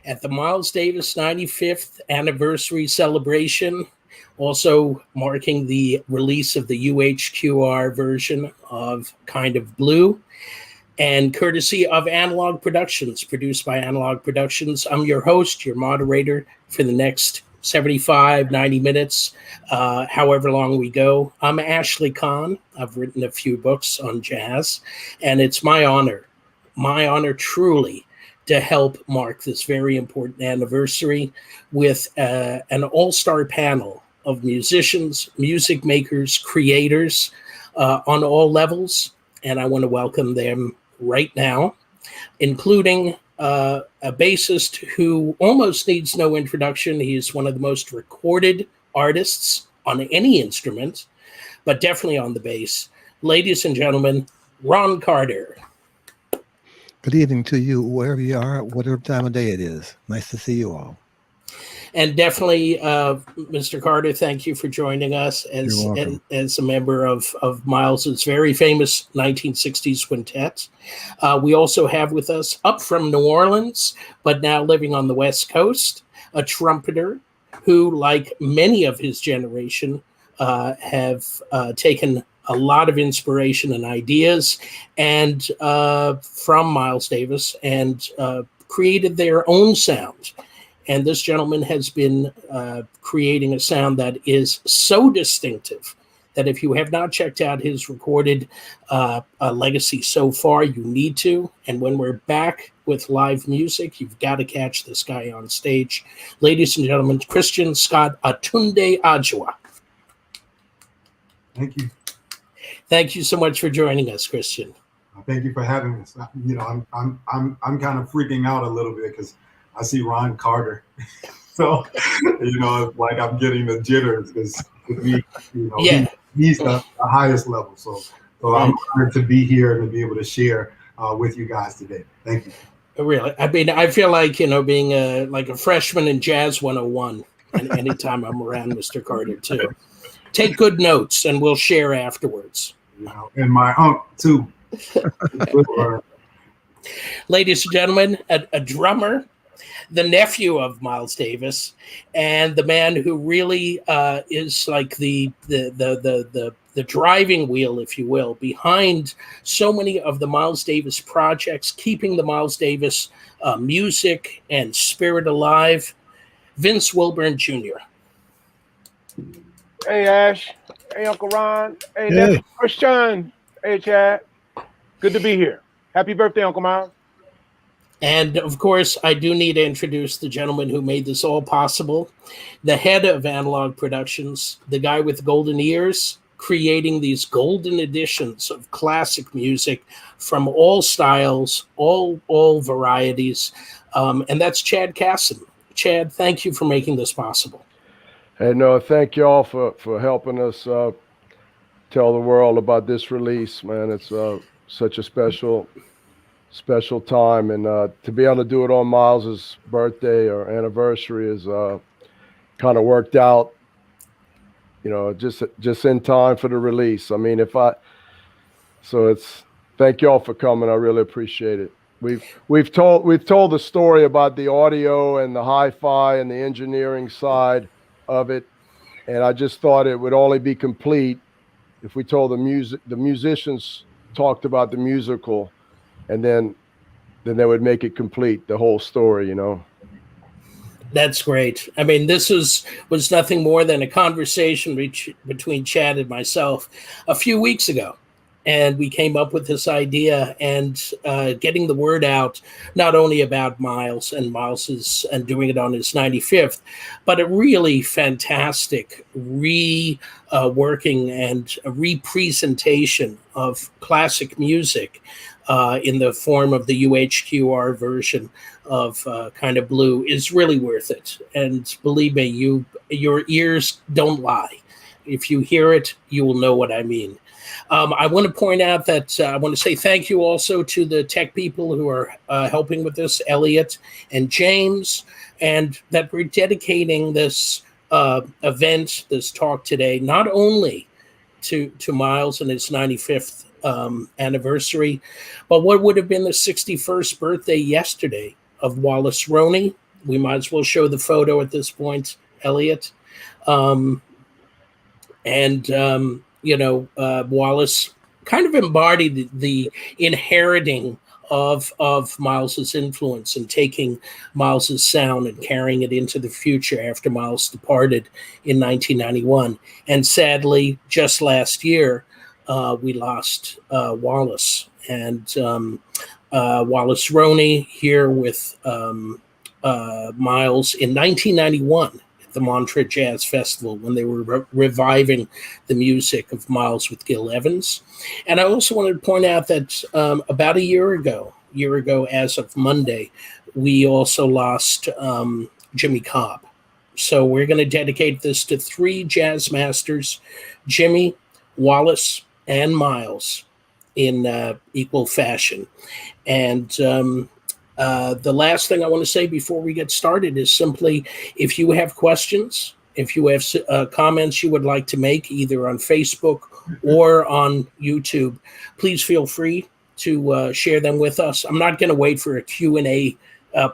at the Miles Davis 95th anniversary celebration, also marking the release of the UHQR version of Kind of Blue, and courtesy of Analog Productions, produced by Analog Productions. I'm your host, your moderator for the next 75, 90 minutes, however long we go. I'm Ashley Kahn. I've written a few books on jazz, and it's my honor truly, to help mark this very important anniversary with an all-star panel of musicians, music makers, creators on all levels. And I want to welcome them right now, including a bassist who almost needs no introduction. He is one of the most recorded artists on any instrument, but definitely on the bass. Ladies and gentlemen, Ron Carter. Good evening to you, wherever you are, whatever time of day it is. Nice to see you all. And definitely, Mr. Carter, thank you for joining us as a member of Miles's very famous 1960s quintet. We also have with us, up from New Orleans, but now living on the West Coast, a trumpeter who, like many of his generation, have taken a lot of inspiration and ideas and from Miles Davis and created their own sound. And this gentleman has been creating a sound that is so distinctive that if you have not checked out his recorded legacy so far, you need to. And when we're back with live music, you've got to catch this guy on stage. Ladies and gentlemen, Christian Scott aTunde Adjuah. Thank you. Thank you so much for joining us, Christian. Thank you for having us. You know, I'm kind of freaking out a little bit because I see Ron Carter, so you know, it's like I'm getting the jitters because he's the highest level. So I'm honored to be here and to be able to share with you guys today. Thank you. Really, I mean, I feel like being like a freshman in Jazz 101, and anytime I'm around Mr. Carter too. Take good notes, and we'll share afterwards. You know, and my uncle too. Ladies and gentlemen, a drummer, the nephew of Miles Davis, and the man who really is like the driving wheel, if you will, behind so many of the Miles Davis projects, keeping the Miles Davis music and spirit alive. Vince Wilburn Jr. Hey, Ash. Hey, Uncle Ron. Hey, Christian. Hey, Chad. Good to be here. Happy birthday, Uncle Miles. And, of course, I do need to introduce the gentleman who made this all possible, the head of Analog Productions, the guy with golden ears, creating these golden editions of classic music from all styles, all varieties, and that's Chad Kassem. Chad, thank you for making this possible. Hey, no, thank you all for helping us tell the world about this release, man. It's such a special time, and to be able to do it on Miles's birthday or anniversary is kind of worked out, you know, just in time for the release. I mean, thank you all for coming. I really appreciate it. We've told the story about the audio and the hi-fi and the engineering side of it, and I just thought it would only be complete if we told the musicians talked about the musical, and then they would make it complete, the whole story, you know. That's great. I mean, this was nothing more than a conversation between Chad and myself a few weeks ago. And we came up with this idea and getting the word out, not only about Miles and doing it on his 95th, but a really fantastic reworking and a representation of classic music in the form of the UHQR version of Kind of Blue is really worth it. And believe me, your ears don't lie. If you hear it, you will know what I mean. I want to point out that I want to say thank you also to the tech people who are helping with this, Elliot and James, and that we're dedicating this event, this talk today, not only to Miles and his 95th anniversary, but what would have been the 61st birthday yesterday of Wallace Roney We might as well show the photo at this point, Elliot. Wallace kind of embodied the inheriting of Miles's influence and taking Miles's sound and carrying it into the future after Miles departed in 1991. And sadly, just last year, we lost Wallace. And Wallace Roney here with Miles in 1991 at the Montreux Jazz Festival when they were reviving the music of Miles with Gil Evans. And I also wanted to point out that about a year ago as of Monday, we also lost Jimmy Cobb. So we're going to dedicate this to three jazz masters, Jimmy, Wallace, and Miles, in equal fashion. And the last thing I want to say before we get started is simply, if you have questions, if you have comments you would like to make either on Facebook or on YouTube, please feel free to share them with us. I'm not going to wait for a Q&A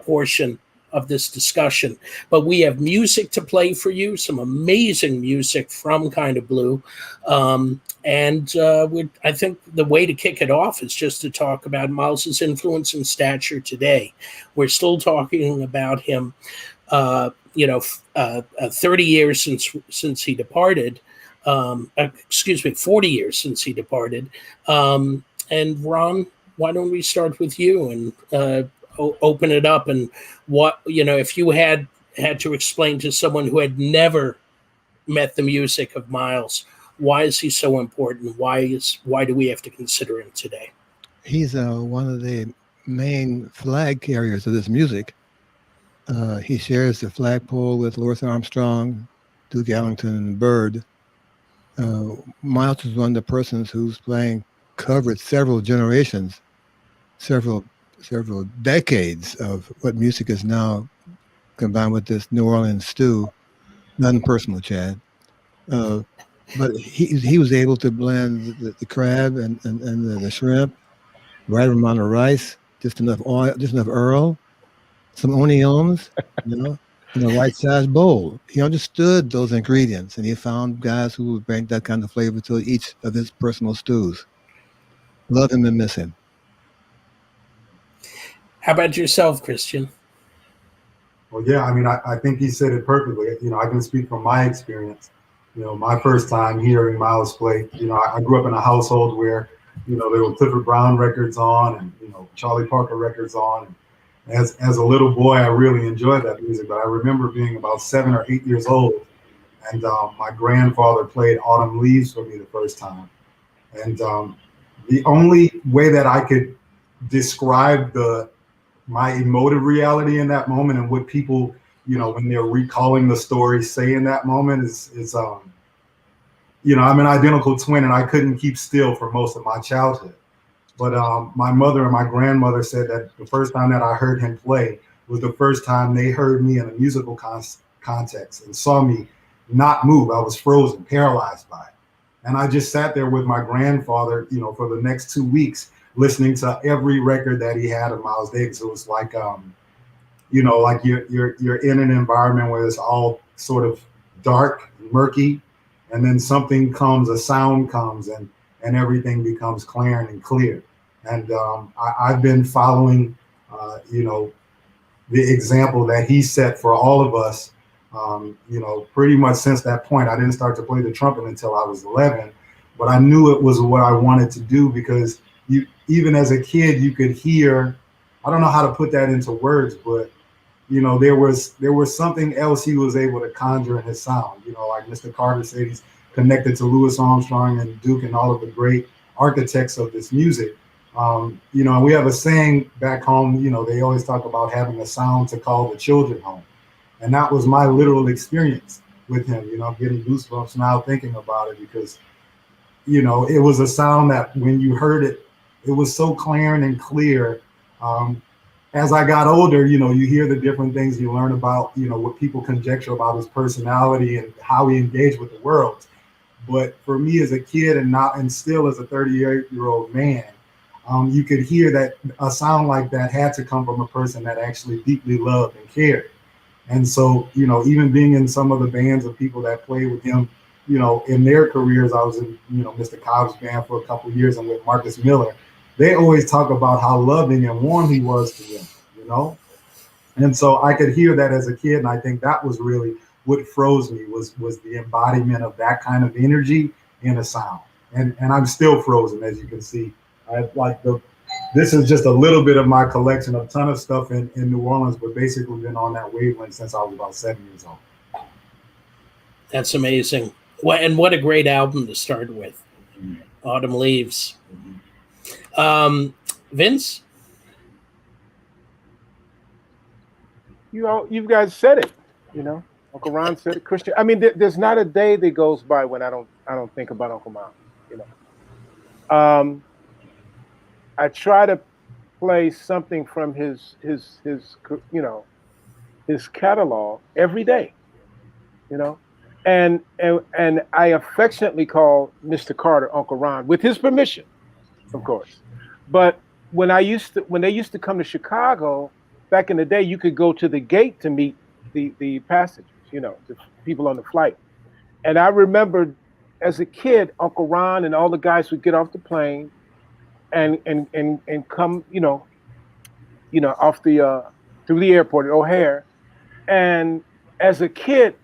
portion of this discussion, but we have music to play for you, some amazing music from Kind of Blue. I think the way to kick it off is just to talk about Miles's influence and stature today. We're still talking about him, 30 years since he departed. 40 years since he departed. And Ron, why don't we start with you and open it up, and if you had to explain to someone who had never met the music of Miles, why is he so important? Why do we have to consider him today? He's one of the main flag carriers of this music. He shares the flagpole with Louis Armstrong, Duke Ellington, and Bird. Miles is one of the persons whose playing covered several generations, several decades of what music is now, combined with this New Orleans stew. Nothing personal, Chad. But he was able to blend the crab and the shrimp, right amount of rice, just enough oil, just enough Earl, some onions, in a right size bowl. He understood those ingredients, and he found guys who would bring that kind of flavor to each of his personal stews. Love him and miss him. How about yourself, Christian? Well, yeah, I mean, I think he said it perfectly. I can speak from my experience. My first time hearing Miles play, I grew up in a household where, there were Clifford Brown records on and, Charlie Parker records on. And as a little boy, I really enjoyed that music. But I remember being about 7 or 8 years old, and my grandfather played Autumn Leaves for me the first time. And the only way that I could describe my emotive reality in that moment and what people, when they're recalling the story, say in that moment is I'm an identical twin, and I couldn't keep still for most of my childhood. But my mother and my grandmother said that the first time that I heard him play was the first time they heard me in a musical context and saw me not move. I was frozen, paralyzed by it. And I just sat there with my grandfather, for the next 2 weeks, listening to every record that he had of Miles Davis. It was like, like you're in an environment where it's all sort of dark, murky, and then something comes, a sound comes, and everything becomes clear and clear. And I've been following, the example that he set for all of us, pretty much since that point. I didn't start to play the trumpet until I was 11, but I knew it was what I wanted to do because even as a kid, you could hear, I don't know how to put that into words, but, there was something else he was able to conjure in his sound. Like Mr. Carter said, he's connected to Louis Armstrong and Duke and all of the great architects of this music. We have a saying back home, they always talk about having a sound to call the children home. And that was my literal experience with him, getting goosebumps now thinking about it because, it was a sound that when you heard it, it was so clear and clear. As I got older, you hear the different things you learn about, what people conjecture about his personality and how he engaged with the world. But for me as a kid and still as a 38-year-old man, you could hear that a sound like that had to come from a person that actually deeply loved and cared. And so, you know, even being in some of the bands of people that played with him, you know, in their careers, I was in, you know, Mr. Cobb's band for a couple of years and with Marcus Miller. They always talk about how loving and warm he was to them, you know? And so I could hear that as a kid. And I think that was really what froze me was the embodiment of that kind of energy in a sound. And I'm still frozen, as you can see. I like this is just a little bit of my collection, a ton of stuff in New Orleans, but basically been on that wavelength since I was about 7 years old. That's amazing. Well, and what a great album to start with. Mm-hmm. Autumn Leaves. Vince? You guys said it, you know. Uncle Ron said it. Christian. I mean, there's not a day that goes by when I don't think about Uncle Miles, you know. I try to play something from his you know, his catalog every day, you know, and I affectionately call Mr. Carter Uncle Ron with his permission, of course. But when they used to come to Chicago back in the day, you could go to the gate to meet the passengers, you know, the people on the flight. And I remember as a kid, Uncle Ron and all the guys would get off the plane and come, you know, off the through the airport at O'Hare. And as a kid,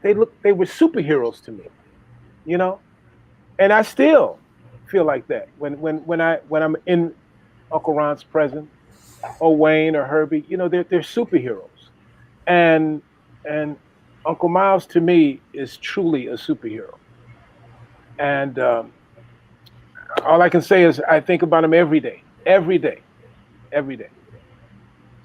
they were superheroes to me, you know. And I still feel like that when I'm in Uncle Ron's presence, or Wayne or Herbie, you know, they're superheroes. And Uncle Miles to me is truly a superhero. And all I can say is I think about him every day.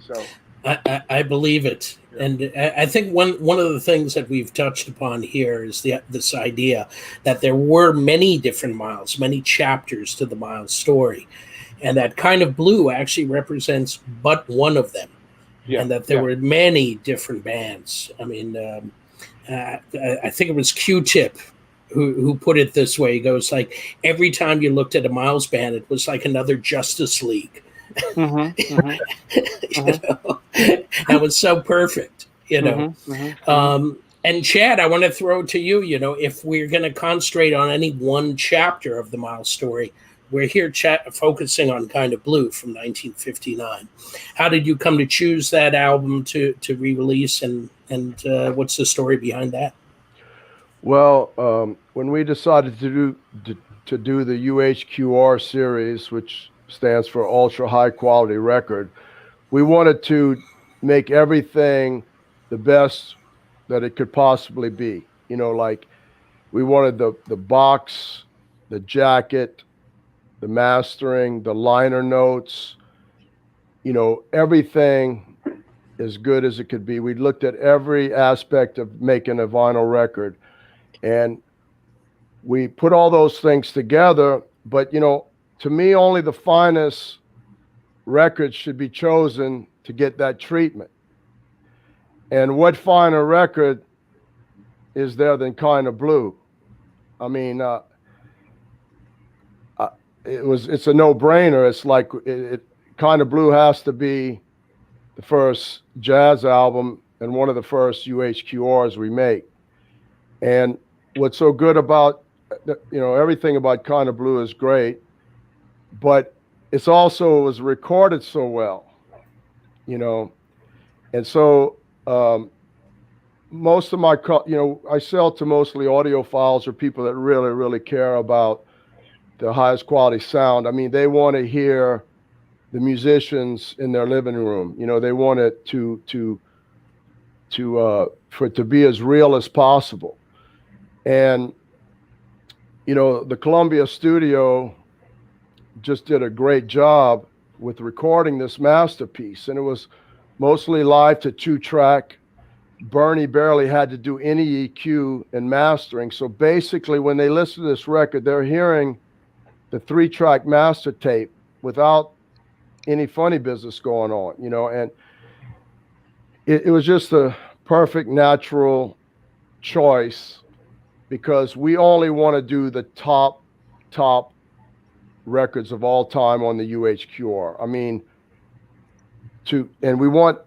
So I believe it. Yeah. And I think one of the things that we've touched upon here is this idea that there were many different Miles, many chapters to the Miles story. And that Kind of Blue actually represents but one of them. Yeah, and that there were many different bands. I mean, I think it was Q-Tip who put it this way. He goes like, every time you looked at a Miles band, it was like another Justice League. You know? That was so perfect, you know. And Chad, I want to throw it to you. You know, if we're going to concentrate on any one chapter of the Miles story, we're here focusing on Kind of Blue from 1959. How did you come to choose that album to re-release, and what's the story behind that? Well, when we decided to do the UHQR series, which stands for Ultra High Quality Record, we wanted to make everything the best that it could possibly be. You know, like we wanted the box, the jacket, the mastering, the liner notes, you know, everything as good as it could be. We looked at every aspect of making a vinyl record, and we put all those things together. But, you know, to me, only the finest records should be chosen to get that treatment. And what finer record is there than Kind of Blue? I mean, it's a no-brainer. It's like Kind of Blue has to be the first jazz album and one of the first UHQRs we make. And what's so good about, you know, everything about Kind of Blue is great, but it's also was recorded so well, you know. And so most of my, you know, I sell to mostly audiophiles or people that really, really care about the highest quality sound. I mean, they want to hear the musicians in their living room. You know, they want it for it to be as real as possible. And, you know, the Columbia studio just did a great job with recording this masterpiece. And it was mostly live to 2-track. Bernie barely had to do any EQ in mastering. So basically, when they listen to this record, they're hearing the 3-track master tape without any funny business going on, you know. And it was just a perfect natural choice, because we only want to do the top records of all time on the UHQR. I mean, and we want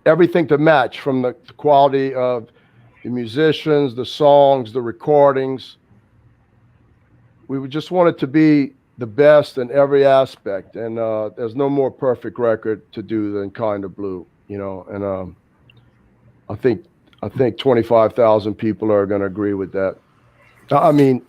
everything to match, from the quality of the musicians, the songs, the recordings. We would just want it to be the best in every aspect, and there's no more perfect record to do than Kind of Blue, you know. And I think 25,000 people are going to agree with that. I mean,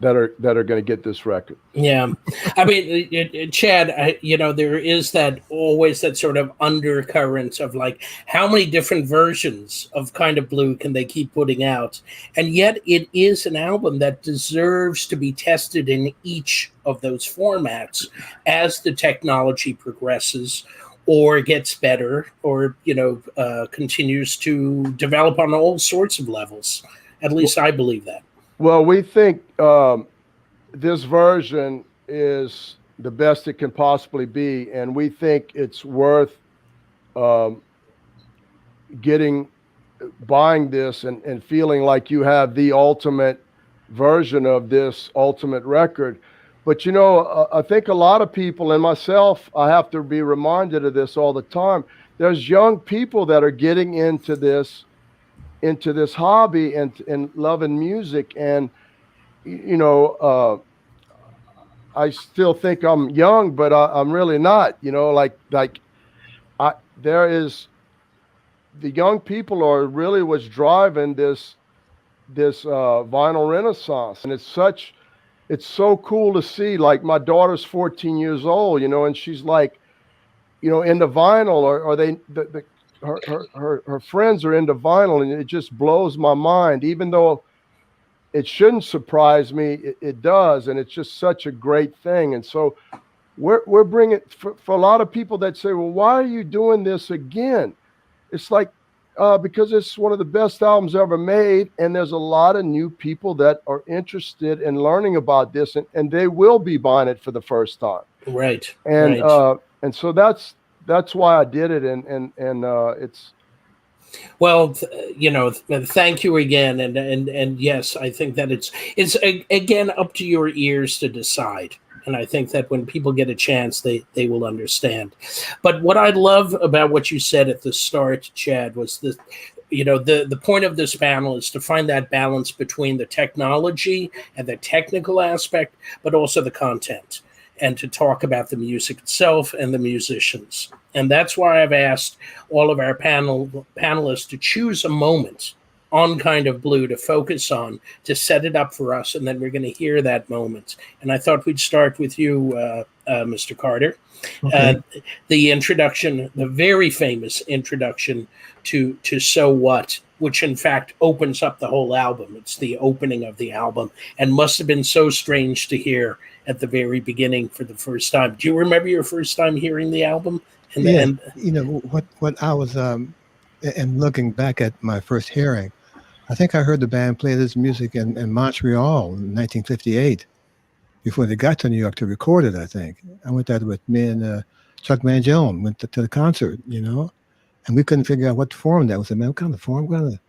that are going to get this record. Yeah, I mean, Chad, there is always that sort of undercurrent of like, how many different versions of Kind of Blue can they keep putting out? And yet it is an album that deserves to be tested in each of those formats as the technology progresses or gets better, or, continues to develop on all sorts of levels. At least I believe that. Well, we think this version is the best it can possibly be, and we think it's worth buying this and feeling like you have the ultimate version of this ultimate record. But, I think a lot of people, and myself, I have to be reminded of this all the time. There's young people that are getting into this hobby and loving music, and I still think I'm young, but I'm really not. The young people are really what's driving this vinyl renaissance, and it's so cool to see. Like, my daughter's 14 years old, and she's like, into vinyl, or her friends are into vinyl, and it just blows my mind. Even though it shouldn't surprise me, it does, and it's just such a great thing. And so we're bringing, for a lot of people that say, well, why are you doing this again? It's like, because it's one of the best albums ever made, and there's a lot of new people that are interested in learning about this, and they will be buying it for the first time. Right. And right. And so that's why I did it, and it's. Well, thank you again, and yes, I think that it's again up to your ears to decide, and I think that when people get a chance, they will understand. But what I love about what you said at the start, Chad, was the point of this panel is to find that balance between the technology and the technical aspect, but also the content, and to talk about the music itself and the musicians. And that's why I've asked all of our panelists to choose a moment on Kind of Blue to focus on, to set it up for us, and then we're going to hear that moment. And I thought we'd start with you, Mr. Carter. Okay. The introduction, the very famous introduction to So What, which in fact opens up the whole album. It's the opening of the album, and must have been so strange to hear at the very beginning for the first time. Do you remember your first time hearing the album? What I was, and looking back at my first hearing, I think I heard the band play this music in Montreal in 1958, before they got to New York to record it, I think. I went there with me and Chuck Mangione, went to the concert, and we couldn't figure out what form that was. Man, what kind of form? What kind of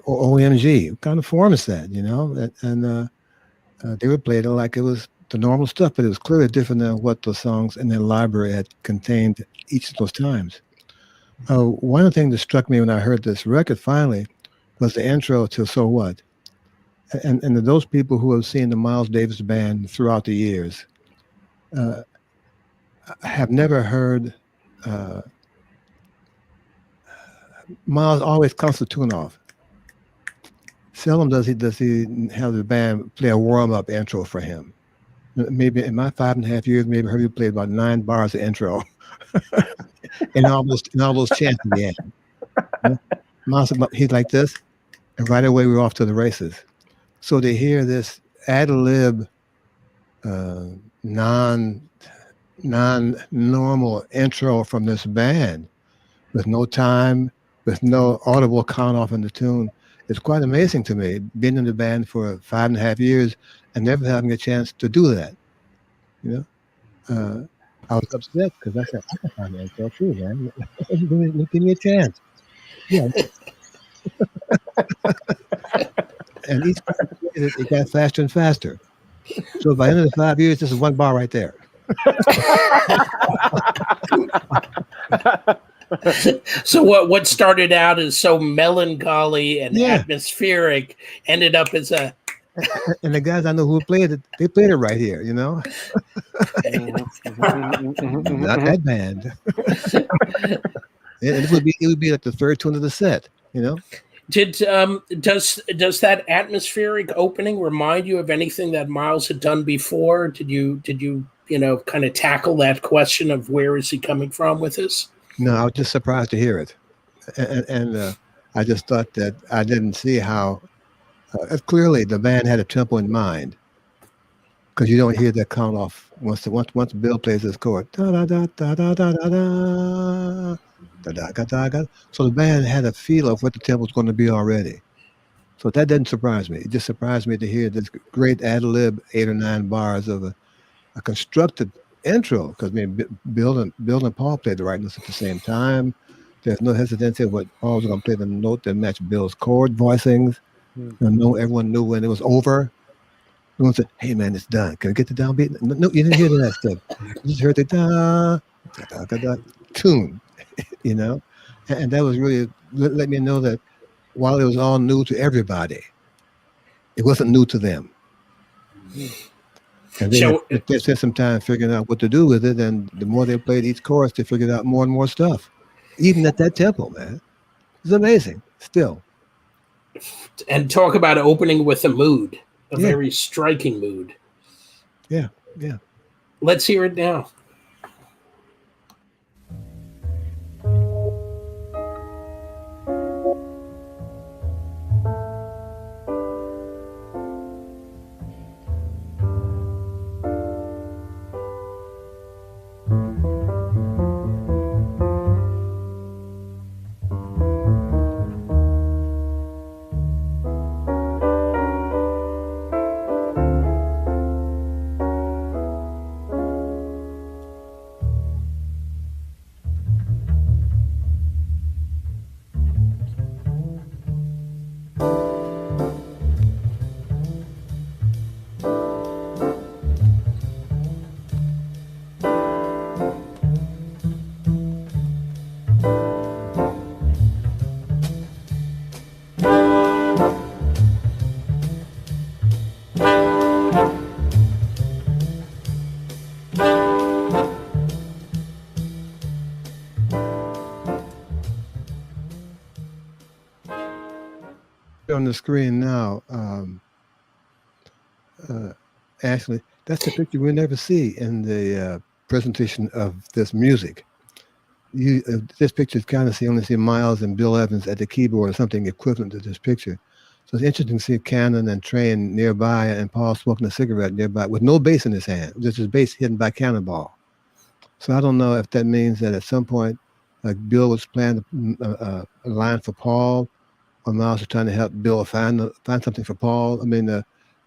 OMG? What kind of form is that, And they would play it like it was the normal stuff, but it was clearly different than what the songs in their library had contained each of those times. One of the things that struck me when I heard this record finally was the intro to So What. And to those people who have seen the Miles Davis Band throughout the years, have never heard Miles always comes the tune off. Seldom does he have the band play a warm-up intro for him. Maybe in my 5.5 years, maybe I heard you play about 9 bars of intro, and all those chants in the end. Miles, he's like this, and right away we're off to the races. So to hear this ad-lib, non-normal intro from this band, with no time, with no audible count off in the tune, it's quite amazing to me, being in the band for 5.5 years and never having a chance to do that. I was upset because I said, I can find that intro too, man. Give me a chance. Yeah. And each time it got faster and faster. So by the end of the 5 years, this is 1 bar right there. So what started out as so melancholy and atmospheric ended up as a. And the guys I know who played it, they played it right here, Mhm, not that band. It would be like the third tune of the set, Does that atmospheric opening remind you of anything that Miles had done before? Did you kind of tackle that question of where is he coming from with this? No, I was just surprised to hear it, and I just thought that I didn't see how clearly the band had a tempo in mind, because you don't hear that count off once Bill plays this chord. Da da da da da da da da. Da, da, da, da, da. So the band had a feel of what the tempo was going to be already. So that didn't surprise me. It just surprised me to hear this great ad lib 8 or 9 bars of a constructed intro, because Bill and Paul played the right notes at the same time. There's no hesitancy of what Paul was going to play the note that matched Bill's chord voicings. Everyone knew when it was over. Everyone said, "Hey man, it's done. Can I get the downbeat?" No, you didn't hear that stuff. You just heard the da da da da tune, and that was really let me know that while it was all new to everybody, it wasn't new to them. And they spent some time figuring out what to do with it, and the more they played each chorus, they figured out more and more stuff, even at that tempo, man. It's amazing, still. And talk about opening with a mood, a very striking mood. Yeah. Let's hear it now. On the screen now, Ashley, that's the picture we never see in the presentation of this music. This picture is kind of only see Miles and Bill Evans at the keyboard or something equivalent to this picture. So it's interesting to see Cannon and Train nearby and Paul smoking a cigarette nearby with no bass in his hand, just his bass hidden by Cannonball. So I don't know if that means that at some point Bill was playing a line for Paul, or Miles was trying to help Bill find something for Paul. I mean, there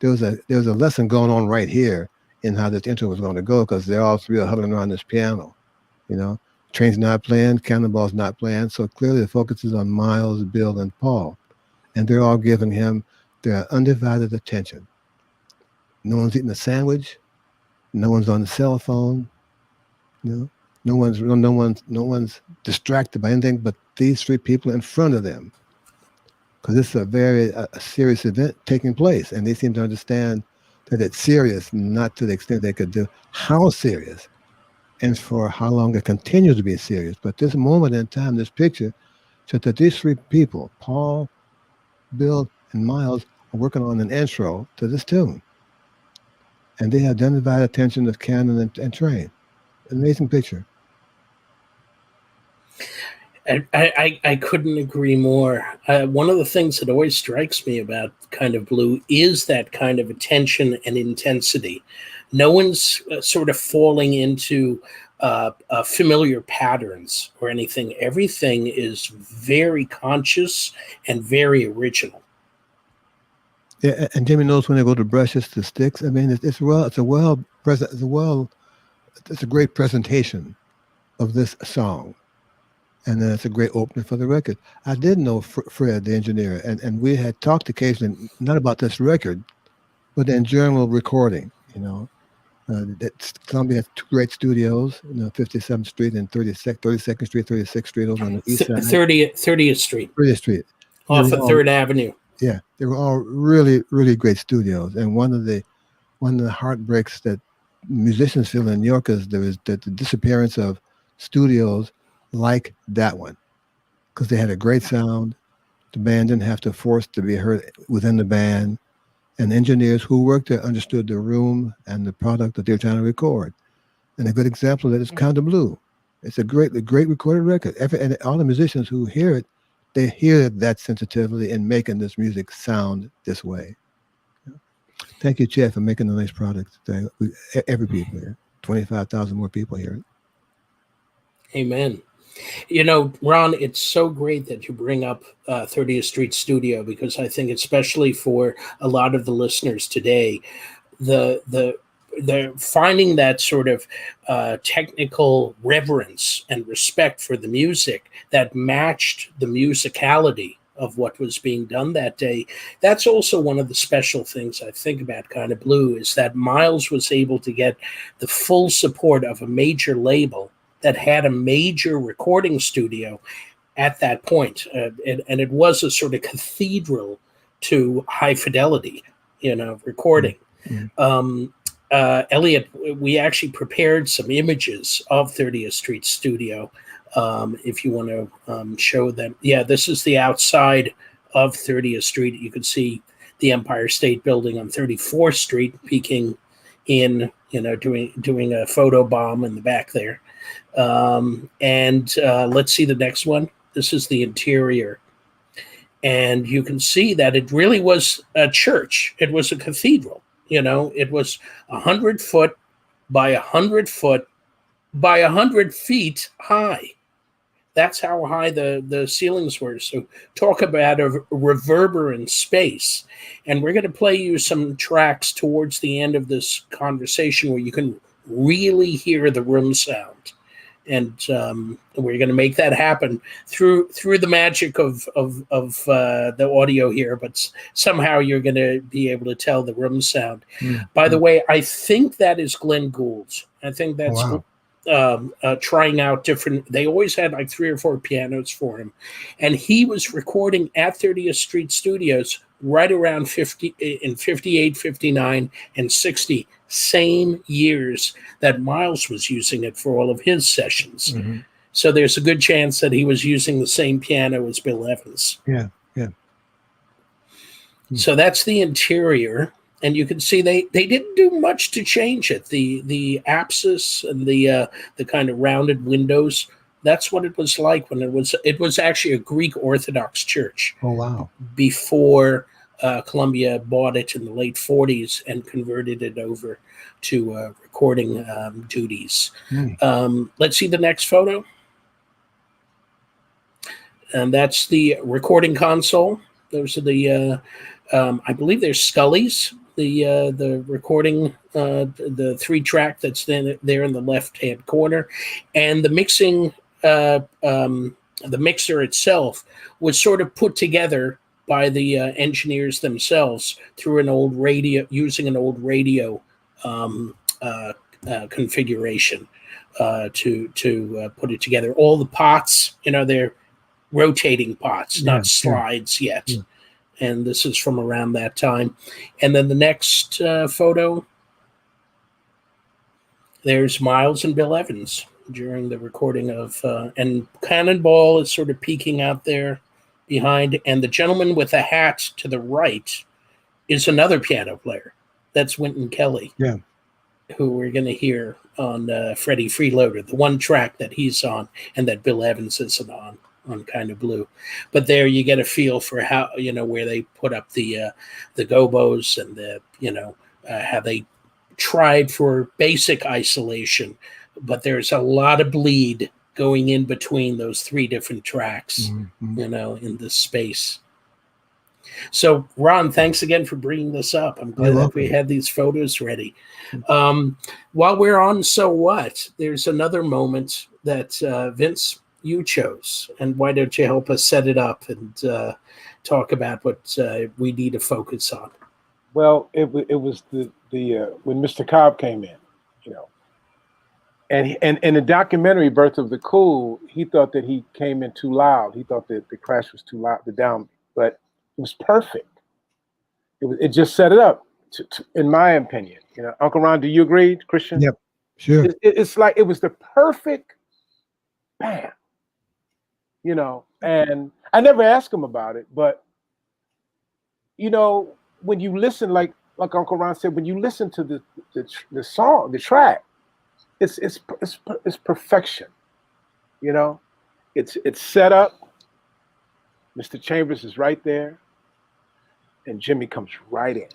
was a lesson going on right here in how this intro was going to go, because they're all three are huddling around this piano. Train's not playing, Cannonball's not playing, so clearly the focus is on Miles, Bill, and Paul, and they're all giving him their undivided attention. No one's eating a sandwich, no one's on the cell phone, no one's distracted by anything but these three people in front of them. Because this is a very serious event taking place, and they seem to understand that it's serious, not to the extent they could do how serious, and for how long it continues to be serious. But this moment in time, this picture, shows that these three people, Paul, Bill, and Miles, are working on an intro to this tune, and they have undivided attention of Cannon and Train. Amazing picture. I couldn't agree more. One of the things that always strikes me about Kind of Blue is that kind of attention and intensity. No one's sort of falling into familiar patterns or anything. Everything is very conscious and very original. Yeah, and Jimmy knows when they go to brushes to sticks. I mean, it's a great presentation of this song. And then it's a great opener for the record. I did know Fred, the engineer, and we had talked occasionally, not about this record, but in general recording, Columbia has two great studios, 57th Street and 32nd Street, 36th Street over on the east side. 30th Street. 30th Street. Off of 3rd Avenue. Yeah, they were all really, really great studios. And one of the heartbreaks that musicians feel in New York is the disappearance of studios like that one, because they had a great sound. The band didn't have to force to be heard within the band, and engineers who worked there understood the room and the product that they were trying to record. And a good example of that is Kind of Blue. It's a great recorded record. And all the musicians who hear it, they hear that sensitivity in making this music sound this way. Thank you, Chad, for making a nice product today. Every people here, 25,000 more people hear it. Amen. Ron, it's so great that you bring up 30th Street Studio, because I think especially for a lot of the listeners today, the finding that sort of technical reverence and respect for the music that matched the musicality of what was being done that day. That's also one of the special things I think about Kind of Blue, is that Miles was able to get the full support of a major label that had a major recording studio at that point. And it was a sort of cathedral to high fidelity, recording. Mm-hmm. Elliot, we actually prepared some images of 30th Street Studio. If you want to show them. Yeah, this is the outside of 30th Street. You can see the Empire State Building on 34th Street peeking in, doing a photo bomb in the back there. Let's see the next one. This is the interior. And you can see that it really was a church. It was a cathedral. It was 100 foot by 100 foot by 100 feet high. That's how high the ceilings were. So talk about a reverberant space. And we're going to play you some tracks towards the end of this conversation where you can really hear the room sound. And we're going to make that happen through the magic of the audio here, but somehow you're going to be able to tell the room sound. By the way, I think that is Glenn Gould's. I think that's trying out different. They always had like 3 or 4 pianos for him, and he was recording at 30th Street Studios right around 58, 59, and 60. Same years that Miles was using it for all of his sessions. Mm-hmm. So there's a good chance that he was using the same piano as Bill Evans. Yeah. So that's the interior. And you can see they didn't do much to change it. The apsis and the kind of rounded windows, that's what it was like when it was actually a Greek Orthodox church. Oh, wow. Before Columbia bought it in the late 40s and converted it over to recording duties. Let's see the next photo. And that's the recording console. Those are the, I believe they're Scully's, the recording, the 3-track that's there in the left-hand corner. And the mixing, the mixer itself was sort of put together by the engineers themselves through an old radio, using an old radio configuration to put it together. All the pots, they're rotating pots, not slides yet. Yeah. And this is from around that time. And then the next photo, there's Miles and Bill Evans during the recording of, and Cannonball is sort of peeking out there behind, and the gentleman with a hat to the right is another piano player. That's Wynton Kelly, who we're going to hear on Freddie Freeloader, the one track that he's on and that Bill Evans isn't on Kind of Blue. But there you get a feel for how, where they put up the gobos and the, how they tried for basic isolation, but there's a lot of bleed going in between those 3 different tracks, in this space. So, Ron, thanks again for bringing this up. I'm glad that we had these photos ready. While we're on So What, there's another moment that, Vince, you chose. And why don't you help us set it up and talk about what we need to focus on? Well, it was the when Mr. Cobb came in. you know. And in the documentary Birth of the Cool, he thought that he came in too loud. He thought that the crash was too loud, the downbeat, but it was perfect. It just set it up, in my opinion. You know, Uncle Ron, do you agree, Christian? Yep, sure. It's like it was the perfect bam. You know, and I never asked him about it, but you know, when you listen, like Uncle Ron said, when you listen to the song, the track, it's perfection. You know, it's set up. Mr. Chambers is right there, and Jimmy comes right in,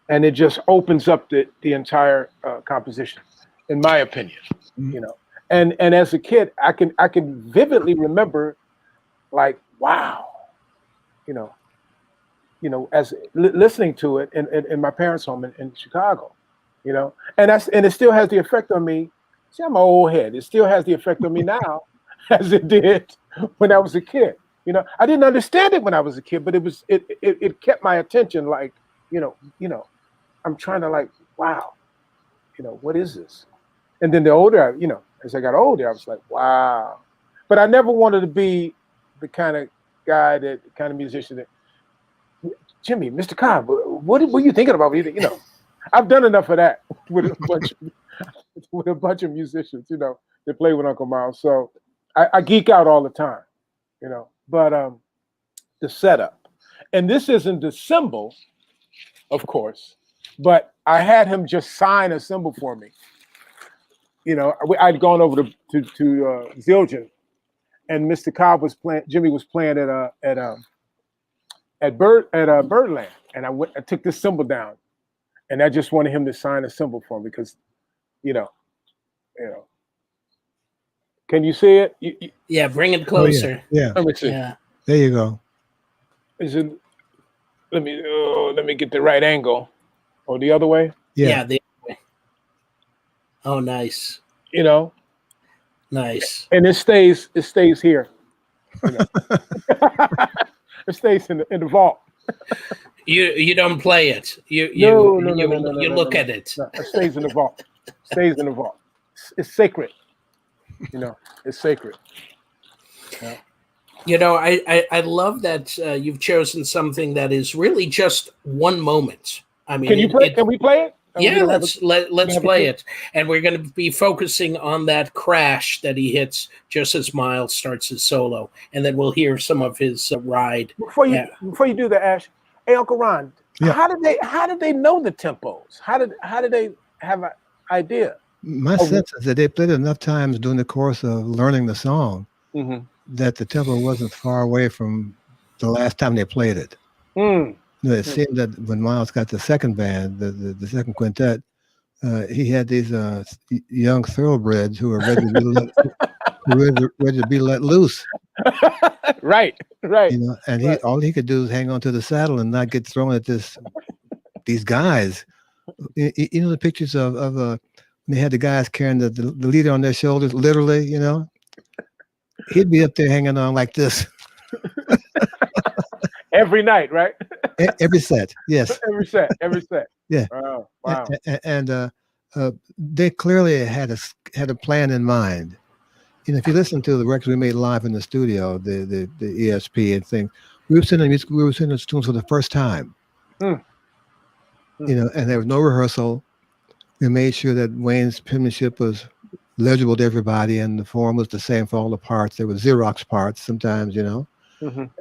and it just opens up the entire composition, in my opinion. You know, and as a kid, I can vividly remember, like, wow, you know, as listening to it in my parents' home in Chicago. You know, and it still has the effect on me. See, I'm an old head. It still has the effect on me now, as it did when I was a kid. You know, I didn't understand it when I was a kid, but it kept my attention. Like, you know, I'm trying to, like, wow, you know, what is this? And then the older, you know, as I got older, I was like, wow. But I never wanted to be the kind of guy, the kind of musician that, Jimmy, Mr. Kahn, what were you thinking about? You know. I've done enough of that with a bunch of musicians, you know, that play with Uncle Miles. So I geek out all the time, you know. But the setup, and this isn't the cymbal, of course, but I had him just sign a cymbal for me. You know, I'd gone over to Zildjian, and Mr. Cobb was playing. Jimmy was playing at Birdland, and I took this cymbal down. And I just wanted him to sign a cymbal for me because, you know. Can you see it? Yeah, bring it closer. Oh, yeah. Let me see. Yeah. There you go. Is it? Let me get the right angle. Or the other way. Yeah. The other way. Oh, nice. You know. Nice. And it stays here. You know? It stays in the vault. You don't play it. You look at it. No, it stays in the vault. Stays in the vault. It's sacred. You know, it's sacred. Yeah. You know, I love that you've chosen something that is really just one moment. I mean, can we play it? Yeah, let's play it. And we're going to be focusing on that crash that he hits just as Miles starts his solo, and then we'll hear some of his ride. Before you do that, Ash. Hey, Uncle Ron, yeah. How did they know the tempos? How did they have an idea? My sense is that they played it enough times during the course of learning the song that the tempo wasn't far away from the last time they played it. You know, it seemed that when Miles got the second band, the second quintet, he had these young thoroughbreds who were ready to be let loose. Right. You know, and all he could do is hang on to the saddle and not get thrown at these guys. You know the pictures of when they had the guys carrying the leader on their shoulders, literally. You know, he'd be up there hanging on like this. Every night, right? Every set, yes. Every set. Yeah. Wow. And they clearly had a plan in mind. You know, if you listen to the records we made live in the studio, the ESP and things, we were sending those tunes for the first time. You know, and there was no rehearsal. We made sure that Wayne's penmanship was legible to everybody, and the form was the same for all the parts. There were Xerox parts sometimes, you know.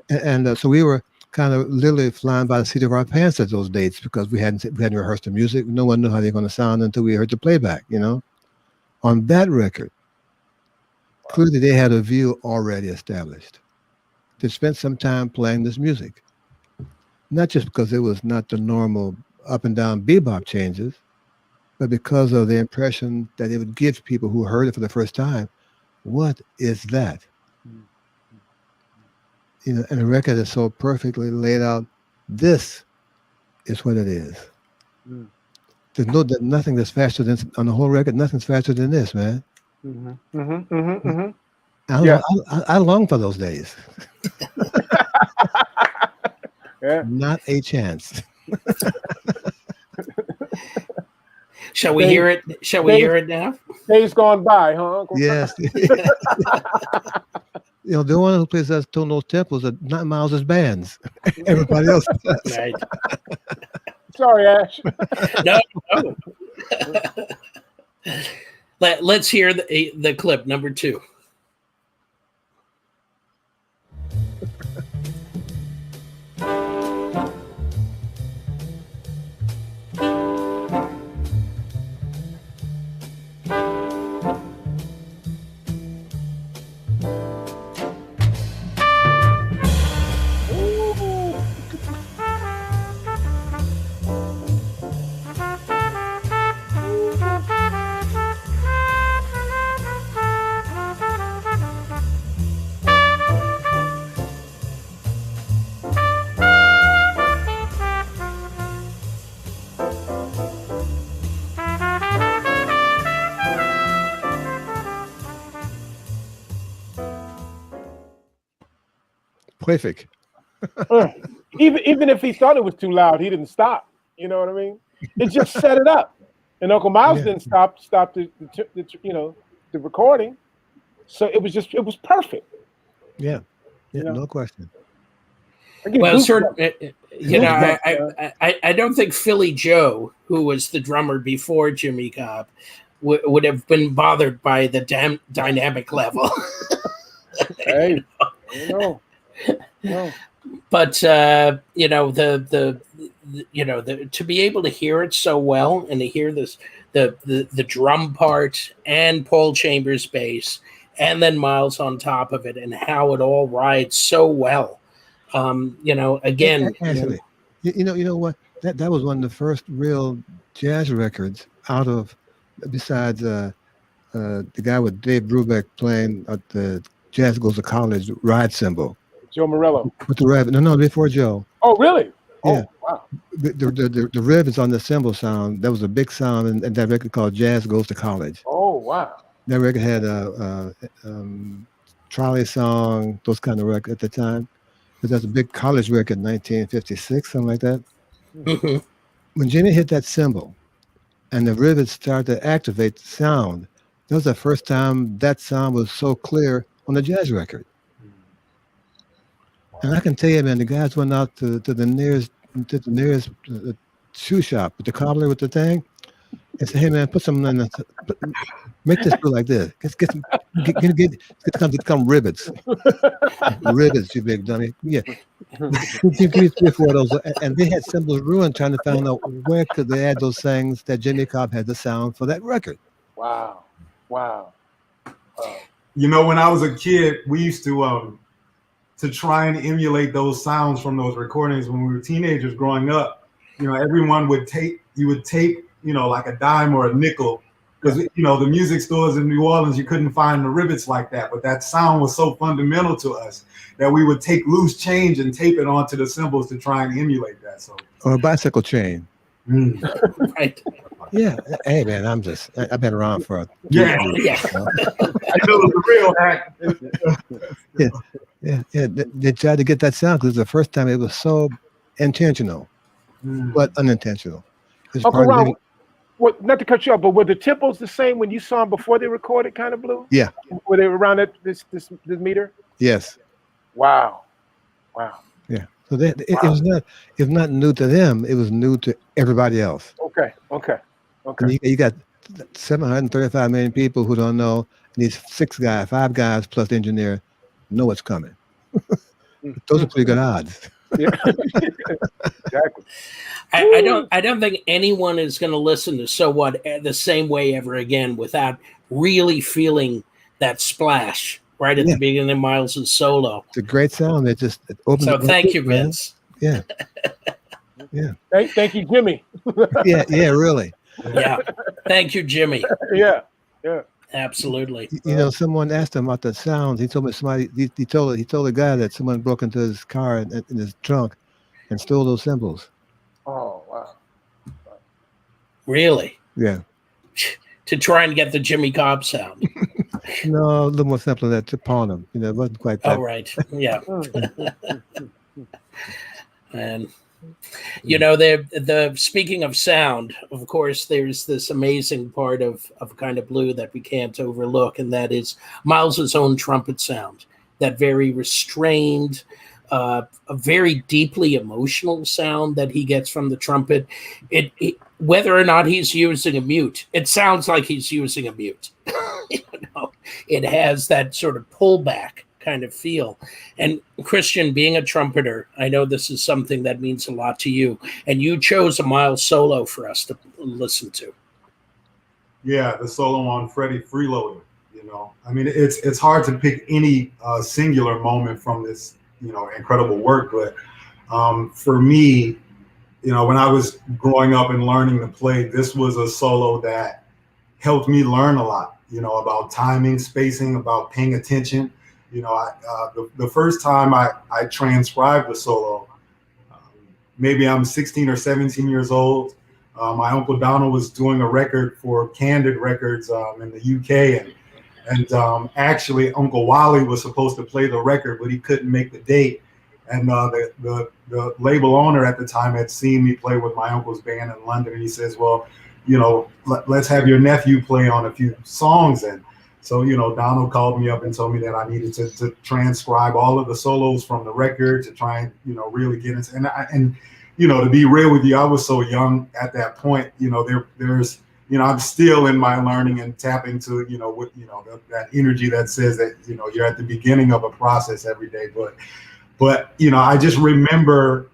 And so we were kind of literally flying by the seat of our pants at those dates because we hadn't rehearsed the music. No one knew how they were going to sound until we heard the playback, you know. On that record, clearly they had a view already established. They spent some time playing this music, not just because it was not the normal up and down bebop changes, but because of the impression that it would give people who heard it for the first time. What is that? You know, and the record is so perfectly laid out. This is what it is. There's nothing that's faster than on the whole record. Nothing's faster than this, man. I long for those days. Yeah. Not a chance. Shall we hear it? Shall we hear it now? Days gone by, huh, Uncle? Yes. The one who plays us tone those tempos are not Miles's bands. Everybody else does. Right. Sorry, Ash. No. Let's hear the clip number 2. Perfect. Even if he thought it was too loud, he didn't stop. You know what I mean? It just set it up. And Uncle Miles didn't stop the recording. So it was perfect. Yeah, no question. Well, I don't think Philly Joe, who was the drummer before Jimmy Cobb, would have been bothered by the dynamic level. Hey, no. But to be able to hear it so well and to hear this the drum part and Paul Chambers' bass and then Miles on top of it and how it all rides so well. Again, actually, you know what, that was one of the first real jazz records out of, besides the guy with Dave Brubeck playing at the Jazz Goes to College ride cymbal. Joe Morello. With the rev. No, before Joe. Oh, really? Yeah. Oh, wow. The rev is on the cymbal sound. That was a big sound in that record called Jazz Goes to College. Oh, wow. That record had Trolley Song, those kind of records at the time. But that's a big college record in 1956, something like that. Mm-hmm. When Jimmy hit that cymbal and the rivets started to activate the sound, that was the first time that sound was so clear on the jazz record. And I can tell you, man, the guys went out to the nearest shoe shop with the cobbler with the thing, and said, "Hey, man, put some in the, make this go like this. Get some rivets, rivets, you big dummy. Yeah, give me 3 or 4 of those." And they had cymbals ruined trying to find out where could they add those things that Jimmy Cobb had the sound for that record. Wow. When I was a kid, we used to try and emulate those sounds from those recordings when we were teenagers growing up. Everyone would tape, like a dime or a nickel, because the music stores in New Orleans, you couldn't find the rivets like that, but that sound was so fundamental to us that we would take loose change and tape it onto the cymbals to try and emulate that. Or a bicycle chain. Right. Yeah. Hey, man, I've been around for a Yeah. I know it's a real act. Yeah. They tried to get that sound because the first time it was so intentional, but unintentional. Uncle Ron, not to cut you off, but were the tempos the same when you saw them before they recorded Kind of Blue? Yeah. Were they around this meter? Yes. Wow. Yeah. So it was not new to them. It was new to everybody else. Okay. And you got 735 million people who don't know. And these 5 guys plus the engineer know what's coming. Those are pretty good odds. Yeah. Exactly. I don't think anyone is going to listen to So What the same way ever again without really feeling that splash right at the beginning of Miles' solo. It's a great sound. It opens. So thank you, Vince. Yeah. Thank you, Jimmy. Yeah, really. Yeah. Thank you, Jimmy. Yeah. Absolutely. Someone asked him about the sounds. He told me he told the guy that someone broke into his car in his trunk and stole those cymbals. Oh, wow. Really? Yeah. To try and get the Jimmy Cobb sound. No, a little more simple than that, to pawn them. It wasn't quite that. Oh, right. Yeah. And You know, the speaking of sound, of course, there's this amazing part of Kind of Blue that we can't overlook, and that is Miles's own trumpet sound. That very restrained, a very deeply emotional sound that he gets from the trumpet. It whether or not he's using a mute, it sounds like he's using a mute. You know, it has that sort of pullback kind of feel. And Christian, being a trumpeter, I know this is something that means a lot to you, and you chose a Miles solo for us to listen to. Yeah, the solo on Freddie Freeloader. You know, I mean, it's hard to pick any singular moment from this, you know, incredible work. But for me, you know, when I was growing up and learning to play, this was a solo that helped me learn a lot, you know, about timing, spacing, about paying attention. You know, the first time I transcribed the solo, maybe I'm 16 or 17 years old. My Uncle Donald was doing a record for Candid Records in the UK, and actually Uncle Wally was supposed to play the record, but he couldn't make the date. And the label owner at the time had seen me play with my uncle's band in London, and he says, "Well, you know, let's have your nephew play on a few songs." And so, you know, Donald called me up and told me that I needed to transcribe all of the solos from the record to try and, you know, really get into, and you know, to be real with you, I was so young at that point. You know, there's, you know, I'm still in my learning and tapping to, you know, what, you know, that energy that says that, you know, you're at the beginning of a process every day. But you know, I just remember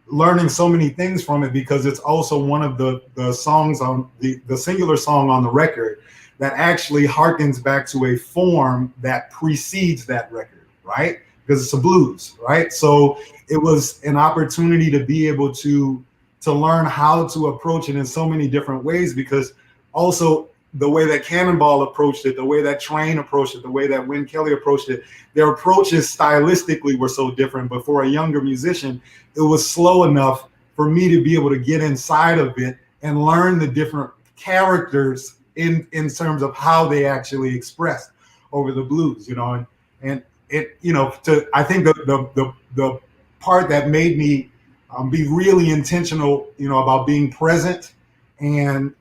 learning so many things from it, because it's also one of the songs on the singular song on the record that actually harkens back to a form that precedes that record, right? Because it's a blues, right? So it was an opportunity to be able to learn how to approach it in so many different ways, because also the way that Cannonball approached it, the way that Train approached it, the way that Win Kelly approached it, their approaches stylistically were so different. But for a younger musician, it was slow enough for me to be able to get inside of it and learn the different characters in terms of how they actually expressed over the blues, you know, and it, you know, I think the part that made me be really intentional, you know, about being present, and,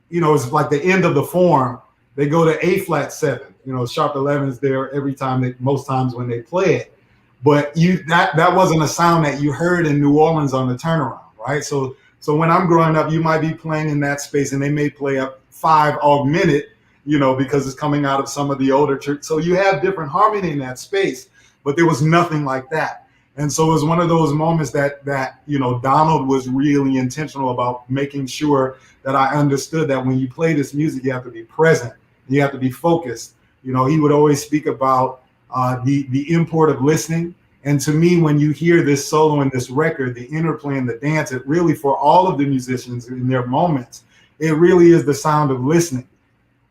you know, it's like the end of the form, they go to A flat 7, you know, sharp 11s there every time, most times when they play it, but that wasn't a sound that you heard in New Orleans on the turnaround, right? So when I'm growing up, you might be playing in that space and they may play up 5 augmented, you know, because it's coming out of some of the older church. So you have different harmony in that space, but there was nothing like that. And so it was one of those moments that, you know, Donald was really intentional about making sure that I understood that when you play this music, you have to be present, you have to be focused. You know, he would always speak about the import of listening. And to me, when you hear this solo in this record, the interplay and the dance, it really, for all of the musicians in their moments, it really is the sound of listening.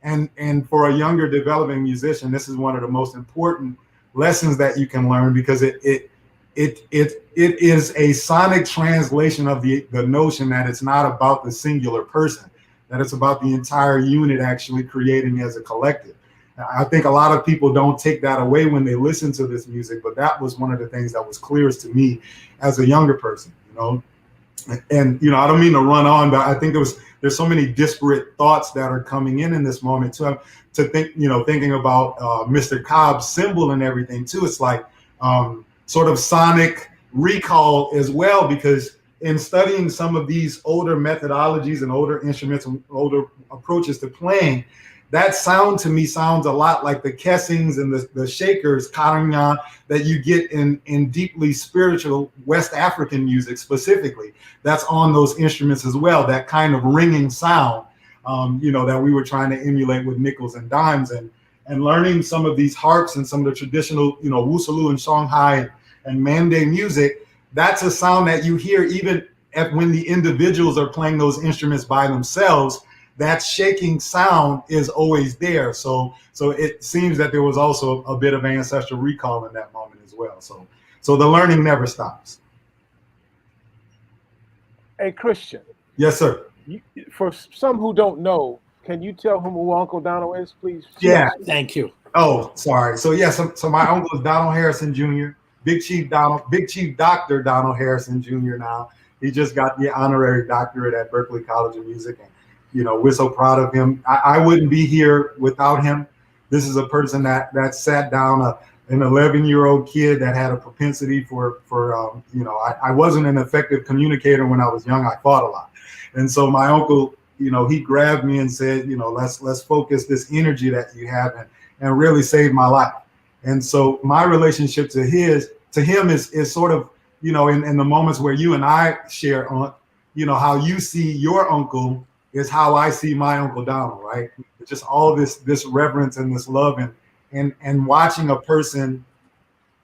And for a younger developing musician, this is one of the most important lessons that you can learn, because it is a sonic translation of the notion that it's not about the singular person, that it's about the entire unit actually creating as a collective. I think a lot of people don't take that away when they listen to this music, but that was one of the things that was clearest to me as a younger person, you know. And, you know, I don't mean to run on, but I think there's so many disparate thoughts that are coming in this moment to think, you know, thinking about Mr. Cobb's cymbal and everything too. It's like sort of sonic recall as well, because in studying some of these older methodologies and older instruments and older approaches to playing, that sound to me sounds a lot like the kessings and the shakers, karanya, that you get in deeply spiritual West African music specifically. That's on those instruments as well, that kind of ringing sound, you know, that we were trying to emulate with nickels and dimes, and learning some of these harps and some of the traditional, you know, Wusalu and Shanghai and Mande music. That's a sound that you hear even when the individuals are playing those instruments by themselves. That shaking sound is always there. So it seems that there was also a bit of ancestral recall in that moment as well. So the learning never stops. Hey, Christian. Yes, sir. For some who don't know, can you tell whom who Uncle Donald is, please? Yeah. Thank you. Oh, sorry. So yeah, so my uncle is Donald Harrison Jr., Big Chief Dr. Donald Harrison Jr. now. He just got the honorary doctorate at Berklee College of Music, and we're so proud of him. I wouldn't be here without him. This is a person that sat down an 11-year-old kid that had a propensity for I wasn't an effective communicator when I was young. I fought a lot, and so my uncle, he grabbed me and said, let's focus this energy that you have and really save my life. And so my relationship to him is sort of, in the moments where you and I share on, how you see your uncle is how I see my Uncle Donald, right? Just all this reverence and this love and watching a person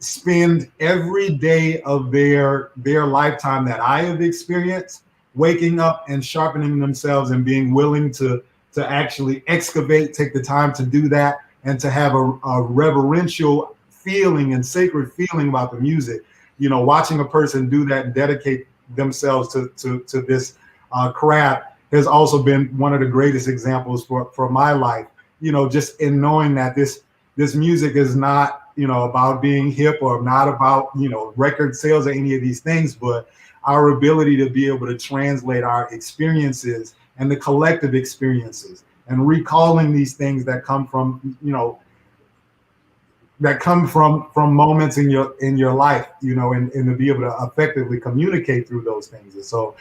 spend every day of their lifetime that I have experienced, waking up and sharpening themselves and being willing to actually excavate, take the time to do that, and to have a reverential feeling and sacred feeling about the music. Watching a person do that and dedicate themselves to this craft has also been one of the greatest examples for my life. Just in knowing that this music is not, about being hip or not about, record sales or any of these things, but our ability to be able to translate our experiences and the collective experiences and recalling these things that come from, from moments in your life, and to be able to effectively communicate through those things. And so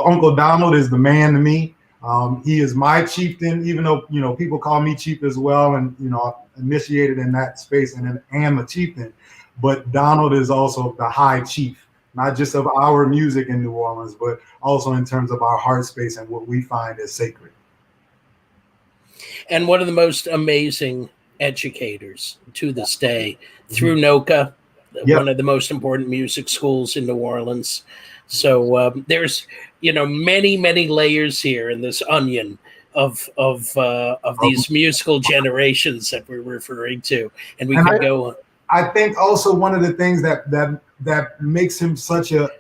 Uncle Donald is the man to me. He is my chieftain, even though, people call me chief as well. And, initiated in that space and am a chieftain, but Donald is also the high chief, not just of our music in New Orleans, but also in terms of our heart space and what we find as sacred. And one of the most amazing educators to this day through NOCA, one of the most important music schools in New Orleans. So there's, many, many layers here in this onion of these musical generations that we're referring to, and we can go on. I think also one of the things that makes him such a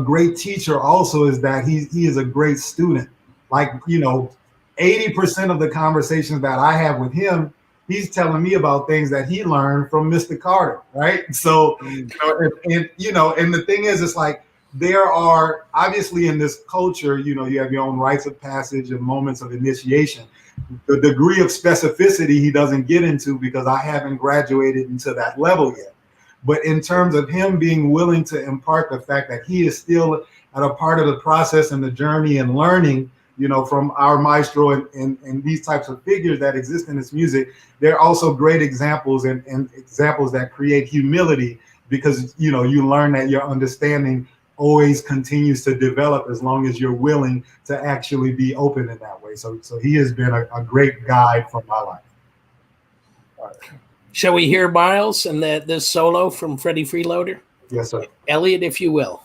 great teacher also is that he is a great student. Like 80% of the conversations that I have with him, he's telling me about things that he learned from Mr. Carter, right? So, and the thing is, it's like there are obviously in this culture, you have your own rites of passage and moments of initiation. The degree of specificity he doesn't get into because I haven't graduated into that level yet. But in terms of him being willing to impart the fact that he is still at a part of the process and the journey and learning, from our maestro and these types of figures that exist in this music, they're also great examples and examples that create humility because, you learn that your understanding always continues to develop as long as you're willing to actually be open in that way. So he has been a great guide for my life. All right. Shall we hear Miles and this solo from Freddie Freeloader? Yes, sir. Elliot, if you will.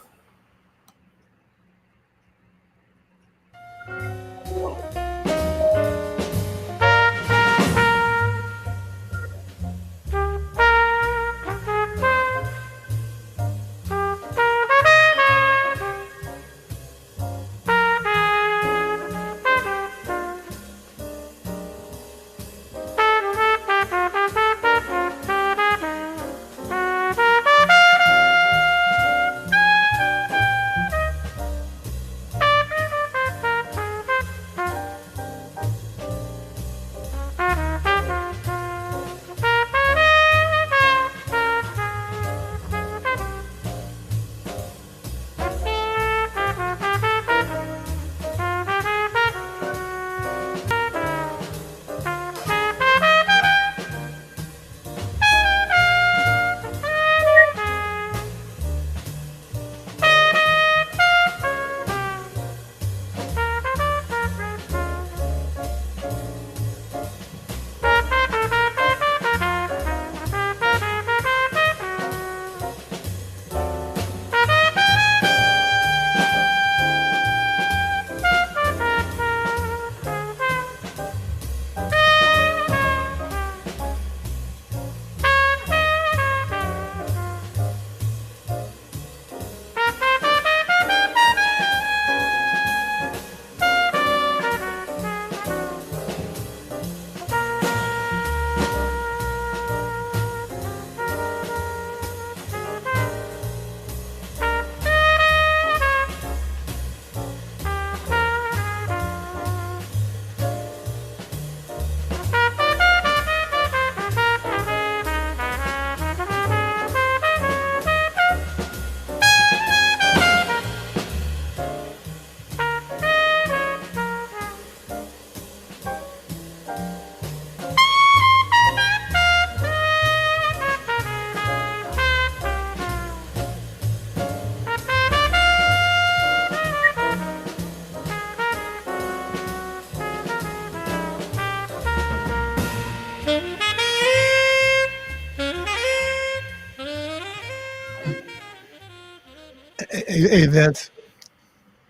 Hey, Vince,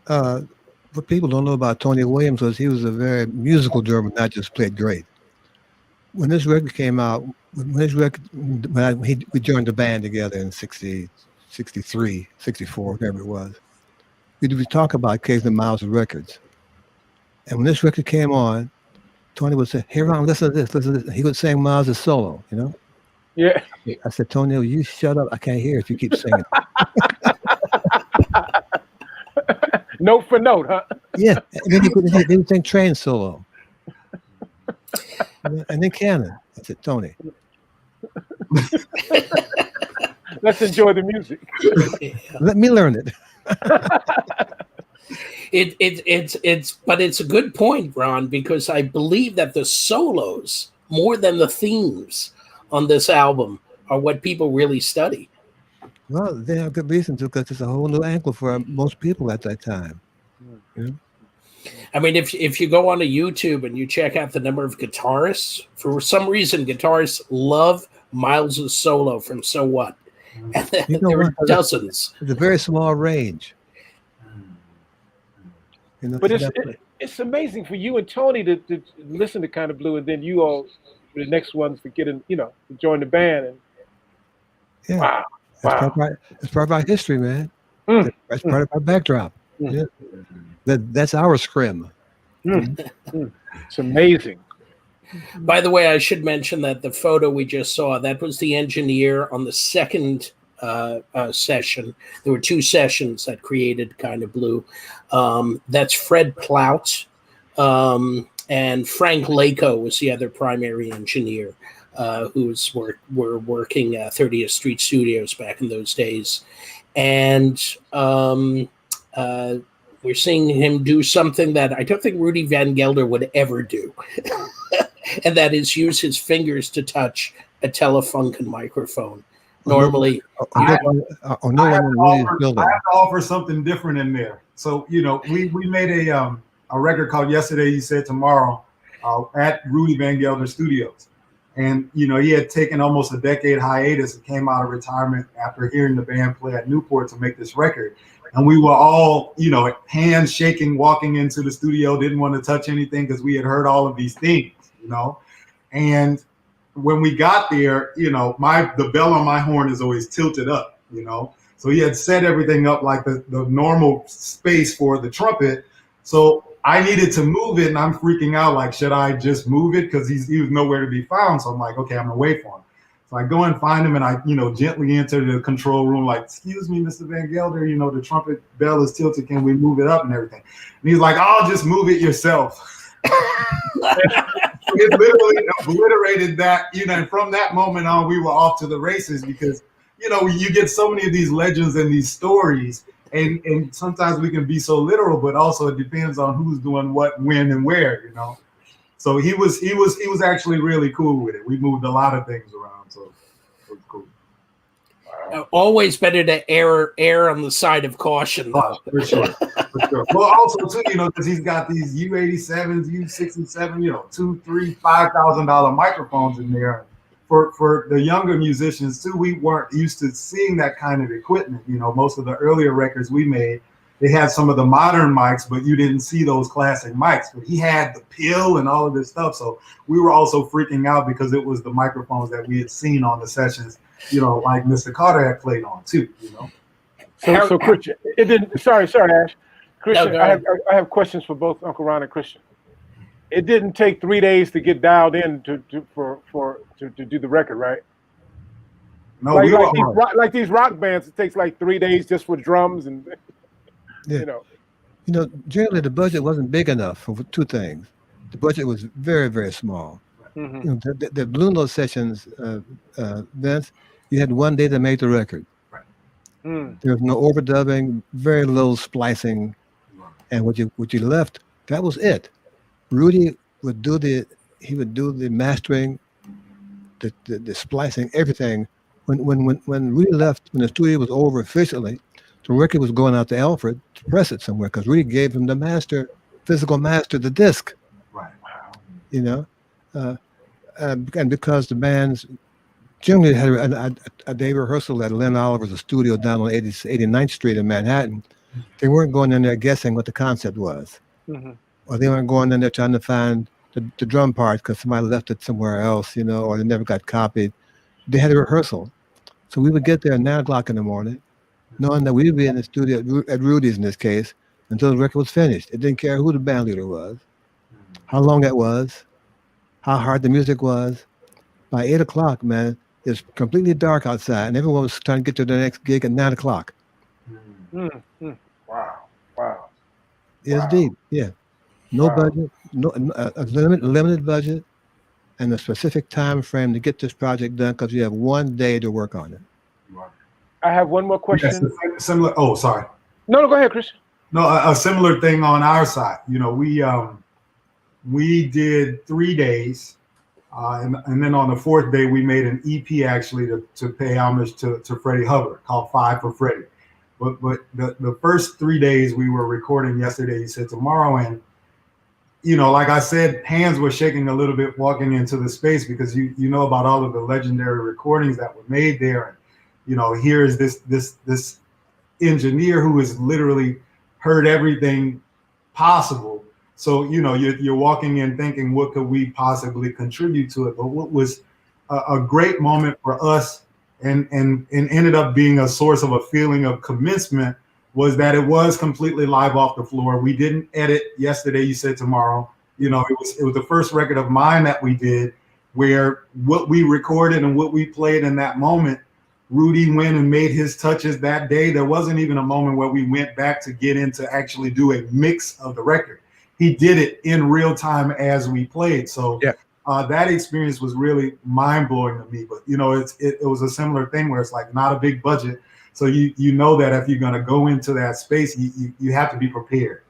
what people don't know about Tony Williams was he was a very musical drummer, not just played great. When this record came out, we joined the band together in 60, 63, 64, whatever it was. We talk about occasionally Miles' records. And when this record came on, Tony would say, "Hey, Ron, listen to this, listen to this." He would sing Miles' solo, you know? Yeah. I said, "Tony, you shut up. I can't hear if you keep singing." Note for note, huh? Yeah. And then he would sing Train solo. And then Cannon. I said, "Tony." Let's enjoy the music. Let me learn it. But it's a good point, Ron, because I believe that the solos, more than the themes on this album, are what people really study. Well, they have good reason to, because it's a whole new angle for most people at that time. You know? I mean, if you go onto YouTube and you check out the number of guitarists, for some reason, guitarists love Miles' solo from So What? And there are dozens. It's a very small range. You know, But it's amazing for you and Tony to listen to Kind of Blue, and then you all, the next ones, to get in, to join the band. And yeah, wow. It's part of our history, man. That's part of our backdrop. Yeah. That's our scrim. It's amazing. By the way, I should mention that the photo we just saw, that was the engineer on the second session. There were two sessions that created Kind of Blue. That's Fred Plout, and Frank Lako was the other primary engineer, who were working 30th Street Studios back in those days. And we're seeing him do something that I don't think Rudy Van Gelder would ever do. And that is use his fingers to touch a Telefunken microphone. Normally, I have to offer something different in there. So, we made a record called Yesterday You Said Tomorrow at Rudy Van Gelder Studios. And, he had taken almost a decade hiatus and came out of retirement after hearing the band play at Newport to make this record. And we were all, hands shaking, walking into the studio, didn't want to touch anything because we had heard all of these things, And when we got there, the bell on my horn is always tilted up, So he had set everything up like the normal space for the trumpet. So I needed to move it, and I'm freaking out, like, should I just move it? Because he was nowhere to be found. So I'm like, okay, I'm going to wait for him. So I go and find him, and I, gently enter the control room, like, excuse me, Mr. Van Gelder, the trumpet bell is tilted. Can we move it up and everything? And he's like, "I'll just move it yourself." It literally obliterated that, and from that moment on, we were off to the races because, you get so many of these legends and these stories, and sometimes we can be so literal, but also it depends on who's doing what, when, and where, So he was actually really cool with it. We moved a lot of things around, so it was cool. Always better to err on the side of caution, though. For sure. Well, also too, because he's got these U87s, U67, $2,000, $3,000, $5,000 microphones in there. For the younger musicians too, we weren't used to seeing that kind of equipment. Most of the earlier records we made, they had some of the modern mics, but you didn't see those classic mics. But he had the pill and all of this stuff, so we were also freaking out because it was the microphones that we had seen on the sessions. Like Mr. Carter had played on too, So Christian, it didn't. Sorry, Ash. Christian, I have questions for both Uncle Ron and Christian. It didn't take 3 days to get dialed in to do the record, right? No, like these rock bands, it takes like 3 days just for drums and Generally the budget wasn't big enough for two things. The budget was very, very small. Mm-hmm. The Blue Note sessions, Vince, you had 1 day to make the record. Right. There was no overdubbing, very little splicing, and what you left, that was it. Rudy would do the mastering, the splicing, everything. When Rudy left, when the studio was over officially, the record was going out to Alfred to press it somewhere because Rudy gave him the physical master, the disc. Right. And because the band's generally had a day rehearsal at Lynn Oliver's studio down on 89th Street in Manhattan. They weren't going in there guessing what the concept was. Mm-hmm. Or they weren't going in there trying to find the drum parts because somebody left it somewhere else, or they never got copied. They had a rehearsal. So we would get there at 9 o'clock in the morning, knowing that we'd be in the studio at Rudy's in this case until the record was finished. It didn't care who the band leader was, how long it was, how hard the music was. By 8 o'clock, man, it's completely dark outside, and everyone was trying to get to the next gig at 9 o'clock. Mm-hmm. Wow. It's deep, yeah. No budget, a limited budget, and a specific time frame to get this project done because you have 1 day to work on it. I have one more question. Yes, similar. Oh, sorry. No, go ahead, Christian. No, a similar thing on our side. We did 3 days, and then on the fourth day we made an EP actually to pay homage to Freddie Hubbard called 5 for Freddie. But the first 3 days we were recording yesterday, he said tomorrow, and like I said, hands were shaking a little bit walking into the space because you know about all of the legendary recordings that were made there, and here is this engineer who has literally heard everything possible. So you're walking in thinking, what could we possibly contribute to it? But what was a great moment for us, and ended up being a source of a feeling of commencement, was that it was completely live off the floor. We didn't edit yesterday. You said tomorrow. It was the first record of mine that we did where what we recorded and what we played in that moment, Rudy went and made his touches that day. There wasn't even a moment where we went back to get in to actually do a mix of the record. He did it in real time as we played. So that experience was really mind blowing to me. But it was a similar thing where it's like not a big budget. So you know that if you're going to go into that space, you have to be prepared.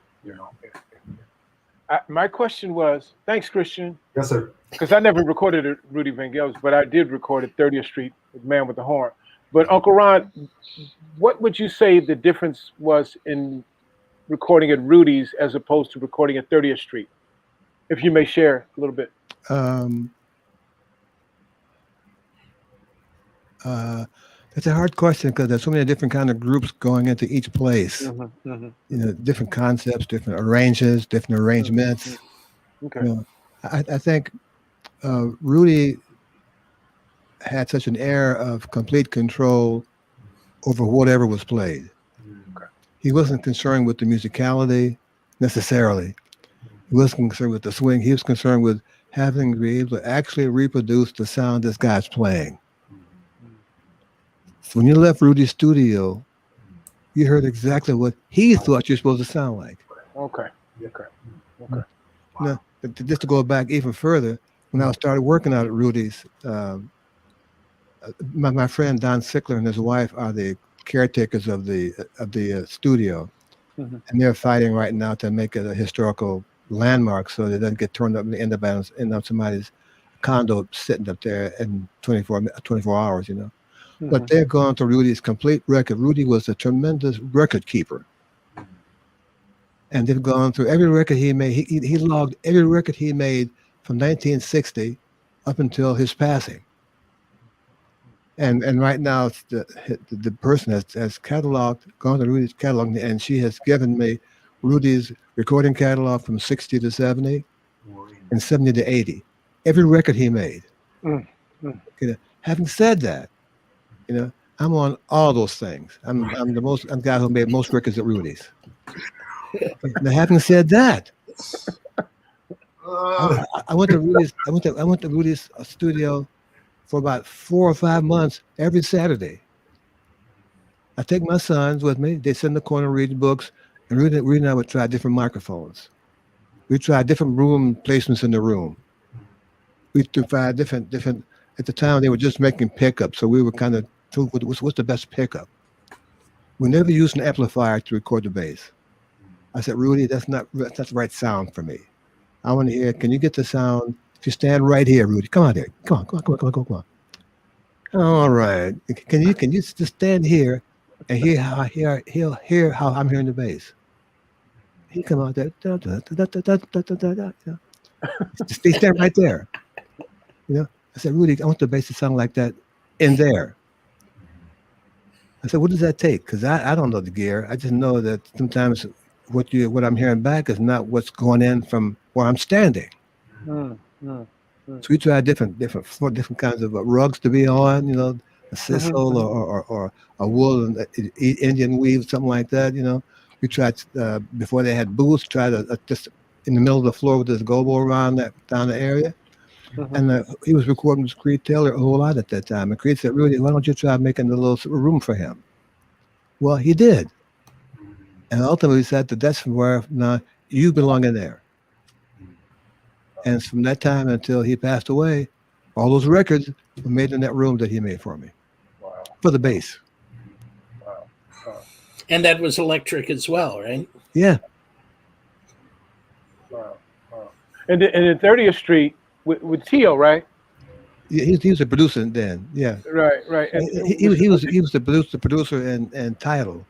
My question was, thanks, Christian. Yes, sir. Because I never recorded at Rudy Vangel's, but I did record at 30th Street with Man with the Horn. But Uncle Ron, what would you say the difference was in recording at Rudy's as opposed to recording at 30th Street? If you may share a little bit. It's a hard question because there's so many different kind of groups going into each place. Different concepts, different arrangements. Okay. I think Rudy had such an air of complete control over whatever was played. Okay. He wasn't concerned with the musicality necessarily. He wasn't concerned with the swing. He was concerned with having to be able to actually reproduce the sound this guy's playing. So when you left Rudy's studio, you heard exactly what he thought you're supposed to sound like. Okay. Now, just to go back even further, when I started working out at Rudy's, my friend Don Sickler and his wife are the caretakers of the studio, and they're fighting right now to make it a historical landmark so that it doesn't get turned up and end up somebody's condo sitting up there in 24 hours, But they're going through Rudy's complete record. Rudy was a tremendous record keeper. And they've gone through every record he made. He logged every record he made from 1960 up until his passing. And right now, it's the person has gone to Rudy's catalog, and she has given me Rudy's recording catalog from 60 to 70 and 70 to 80. Every record he made. Having said that, I'm on all those things. I'm the guy who made most records at Rudy's. Now, having said that, I went to Rudy's studio for about 4 or 5 months every Saturday. I take my sons with me. They sit in the corner reading books, and Rudy and I would try different microphones. We tried different room placements in the room. We tried different. At the time, they were just making pickups, so we were kind of told what's the best pickup. We never used an amplifier to record the bass. I said, Rudy, that's not the right sound for me. I want to hear. Can you get the sound? If you stand right here, Rudy, come on there. Come on. All right. Can you just stand here and hear how I'm hearing the bass? He come out there. They stand right there. I said, Rudy, I want the bass to sound like that in there. I said, what does that take? Because I don't know the gear. I just know that sometimes what I'm hearing back is not what's going in from where I'm standing. So we tried different kinds of rugs to be on, a sisal or a wool and Indian weave, something like that. We tried before they had booths. Tried just in the middle of the floor with this gobo around down the area. And he was recording with Creed Taylor a whole lot at that time. And Creed said, "Rudy, why don't you try making a little room for him?" Well, he did. And ultimately said that that's where now you belong in there. And from that time until he passed away, all those records were made in that room that he made for me. Wow. For the bass. Wow. And that was electric as well, right? Yeah. Wow. And in 30th Street with Tio, right? Yeah, he was a producer then. Yeah. Right. And he was the producer and Tidal.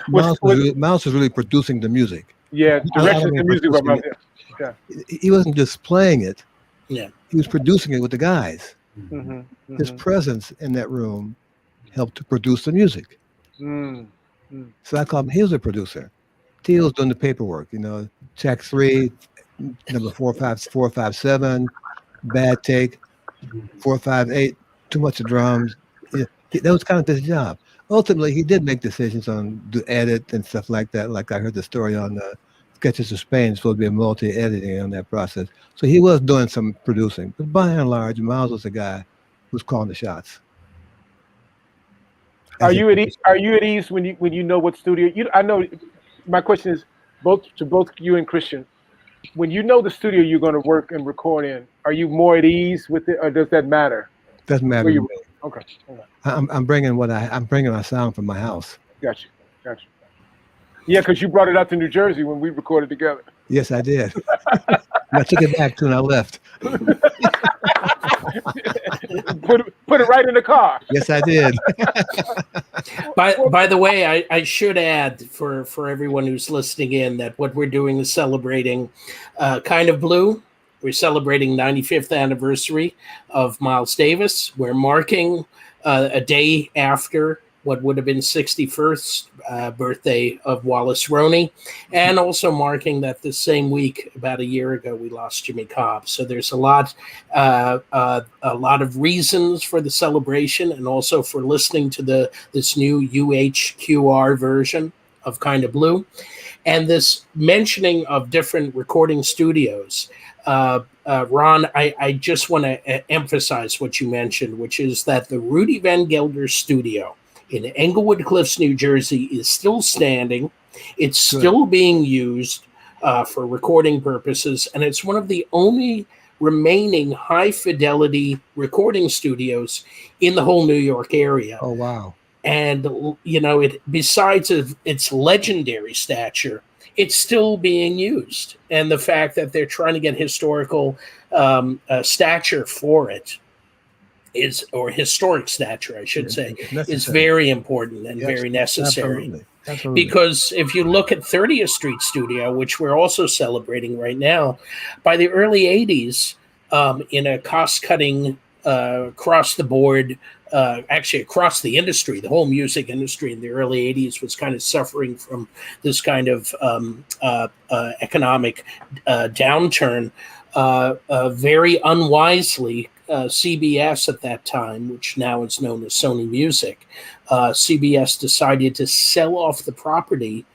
Mouse was really producing the music. Yeah, directions to music about this. Yeah. He wasn't just playing it. Yeah. He was producing it with the guys. Mm-hmm. His presence in that room helped to produce the music. So I call him, he was a producer. Tio was doing the paperwork, track 3, number 457, bad take, 458, too much of drums. Yeah, that was kind of his job. Ultimately, he did make decisions on the edit and stuff like that. Like I heard the story on Sketches of Spain, supposed to be a multi-editing on that process. So he was doing some producing. But by and large, Miles was the guy who was calling the shots. Are you at ease when you know what studio? I know. My question is both you and Christian. When you know the studio you're going to work and record in, are you more at ease with it, or does that matter? Doesn't matter. Okay. I'm bringing my sound from my house. Gotcha. Yeah, because you brought it out to New Jersey when we recorded together. Yes, I did. I took it back when I left. Put it right in the car. Yes, I did. By the way, I should add for everyone who's listening in that what we're doing is celebrating Kind of Blue. We're celebrating 95th anniversary of Miles Davis. We're marking a day after what would have been 61st birthday of Wallace Roney, and also marking that the same week, about a year ago, we lost Jimmy Cobb. So there's a lot of reasons for the celebration, and also for listening to this new UHQR version of Kind of Blue, and this mentioning of different recording studios. Ron, I just want to emphasize what you mentioned, which is that the Rudy Van Gelder studio in Englewood Cliffs, New Jersey, is still standing. It's still being used for recording purposes, and it's one of the only remaining high-fidelity recording studios in the whole New York area. Oh, wow. And, besides its legendary stature, it's still being used. And the fact that they're trying to get historical stature for it or historic stature, I should say, is very important and very necessary. Absolutely. Because if you look at 30th Street Studio, which we're also celebrating right now, by the early 80s, in a cost-cutting, across the board, actually across the industry, the whole music industry in the early 80s was kind of suffering from this kind of economic downturn. Very unwisely, CBS at that time, which now is known as Sony Music, CBS decided to sell off the property.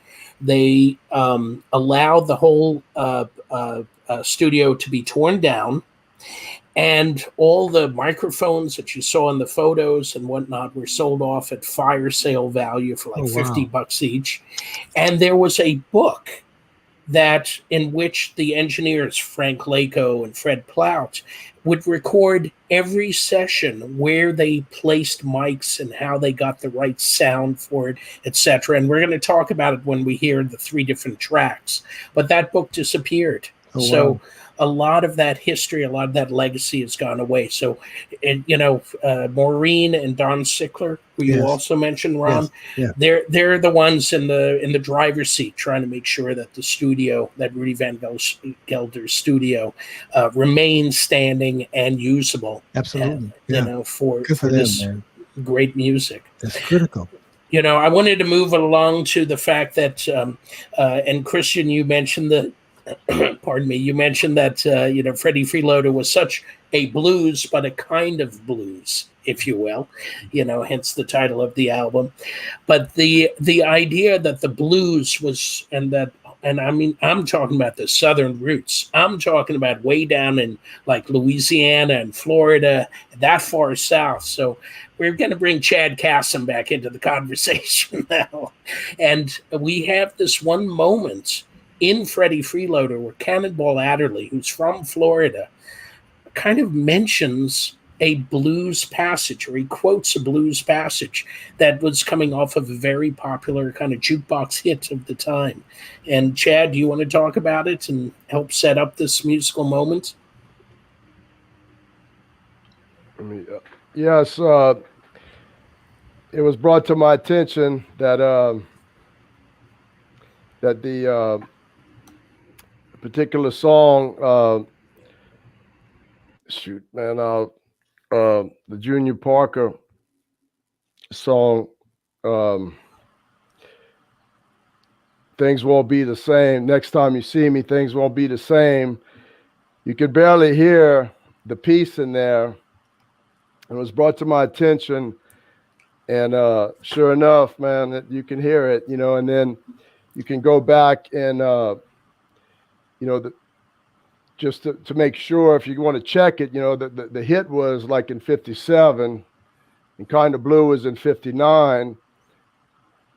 They allowed the whole studio to be torn down, and all the microphones that you saw in the photos and whatnot were sold off at fire sale value for like $50 each. And there was a book in which the engineers, Frank Lako and Fred Plout, would record every session where they placed mics and how they got the right sound for it, etc. And we're going to talk about it when we hear the 3 different tracks. But that book disappeared. Oh, So wow. a lot of that history, a lot of that legacy has gone away. So, Maureen and Don Sickler, who you Yes. also mentioned, Ron, Yes. Yeah. they're the ones in the driver's seat trying to make sure that the studio, that Rudy Van Gelder's studio, remains standing and usable. Absolutely. Yeah. For Good for them, this man. great music. It's critical. I wanted to move along to the fact that, and Christian, you mentioned the, pardon me, you mentioned that, Freddie Freeloader was such a blues, but a kind of blues, if you will, hence the title of the album. But the idea that the blues was, and I mean, I'm talking about the Southern roots. I'm talking about way down in like Louisiana and Florida, that far south. So we're going to bring Chad Kassem back into the conversation now. And we have this one moment in Freddie Freeloader where Cannonball Adderley, who's from Florida, kind of mentions a blues passage, or he quotes a blues passage that was coming off of a very popular kind of jukebox hit of the time. And Chad, do you want to talk about it and help set up this musical moment? Yes, it was brought to my attention that the particular song, the Junior Parker song, Things Won't Be the Same. Next time you see me, things won't be the same. You could barely hear the piece in there. It was brought to my attention, and sure enough, man, you can hear it, and then you can go back and, just to make sure, if you want to check it, the hit was like in 57, and Kind of Blue was in 59.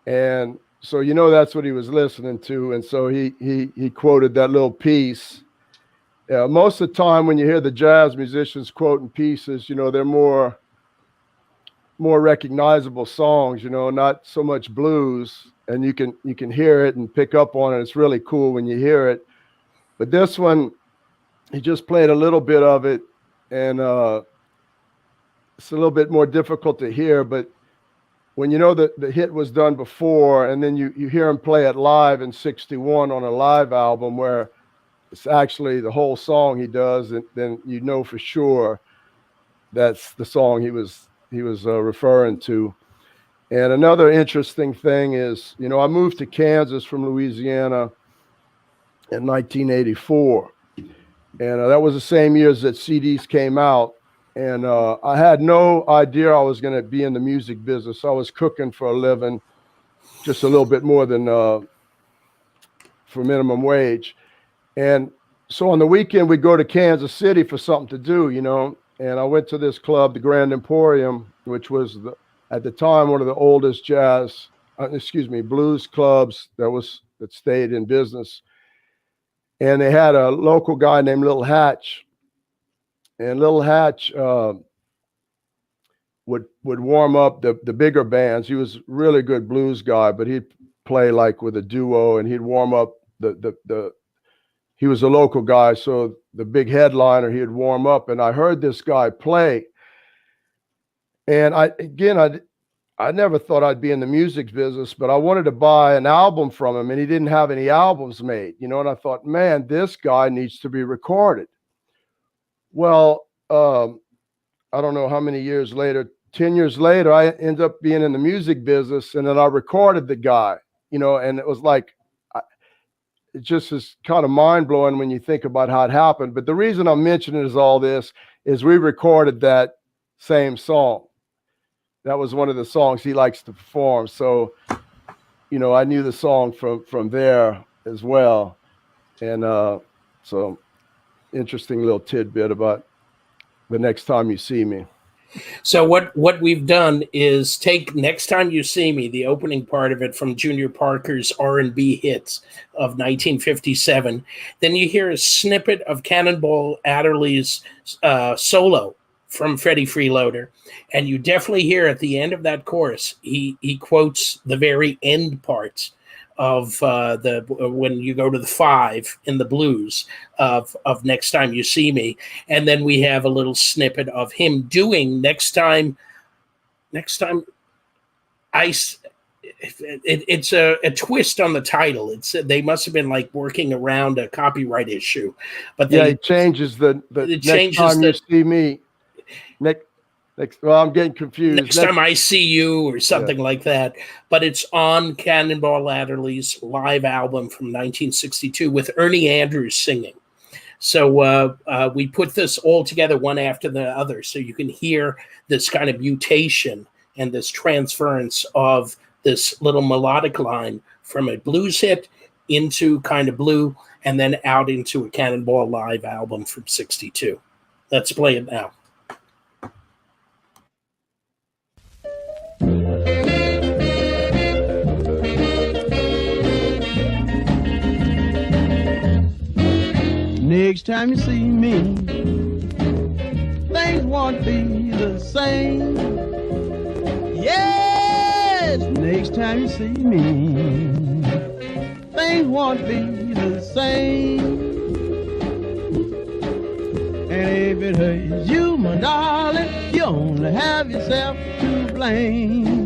And so, that's what he was listening to. And so he quoted that little piece. Most of the time when you hear the jazz musicians quoting pieces, they're more recognizable songs, not so much blues, and you can hear it and pick up on it. It's really cool when you hear it. But this one, he just played a little bit of it, and it's a little bit more difficult to hear. But when that the hit was done before, and then you hear him play it live in 61 on a live album where it's actually the whole song he does, and then for sure that's the song he was referring to. And another interesting thing is, I moved to Kansas from Louisiana in 1984. And that was the same year that CDs came out. And I had no idea I was going to be in the music business. I was cooking for a living, just a little bit more than for minimum wage. And so on the weekend, we'd go to Kansas City for something to do, And I went to this club, the Grand Emporium, which was at the time one of the oldest blues clubs that stayed in business. And they had a local guy named Little Hatch, and Little Hatch would warm up the bigger bands. He was a really good blues guy, but he'd play like with a duo, and he'd warm up he was a local guy, so the big headliner, he'd warm up. And I heard this guy play, and I never thought I'd be in the music business, but I wanted to buy an album from him, and he didn't have any albums made, and I thought, man, this guy needs to be recorded. Well, I don't know how many years later, 10 years later, I ended up being in the music business, and then I recorded the guy, and it was like, it just is kind of mind-blowing when you think about how it happened. But the reason I'm mentioning all this is we recorded that same song. That was one of the songs he likes to perform. So, I knew the song from there as well. And so interesting little tidbit about the Next Time You See Me. So what we've done is take Next Time You See Me, the opening part of it from Junior Parker's R&B hits of 1957. Then you hear a snippet of Cannonball Adderley's solo from Freddie Freeloader. And you definitely hear at the end of that chorus, he quotes the very end parts the when you go to the 5 in the blues of Next Time You See Me, and then we have a little snippet of him doing next time it's a twist on the title. They must have been like working around a copyright issue, but he changes the Next Time You See Me. Well, I'm getting confused. Next Time I See You or something like that. But it's on Cannonball Adderley's live album from 1962 with Ernie Andrews singing. So we put this all together one after the other so you can hear this kind of mutation and this transference of this little melodic line from a blues hit into kind of blue and then out into a Cannonball live album from 62. Let's play it now. Next time you see me, things won't be the same. Yes, next time you see me, things won't be the same. And if it hurts you, my darling, you only have yourself to blame.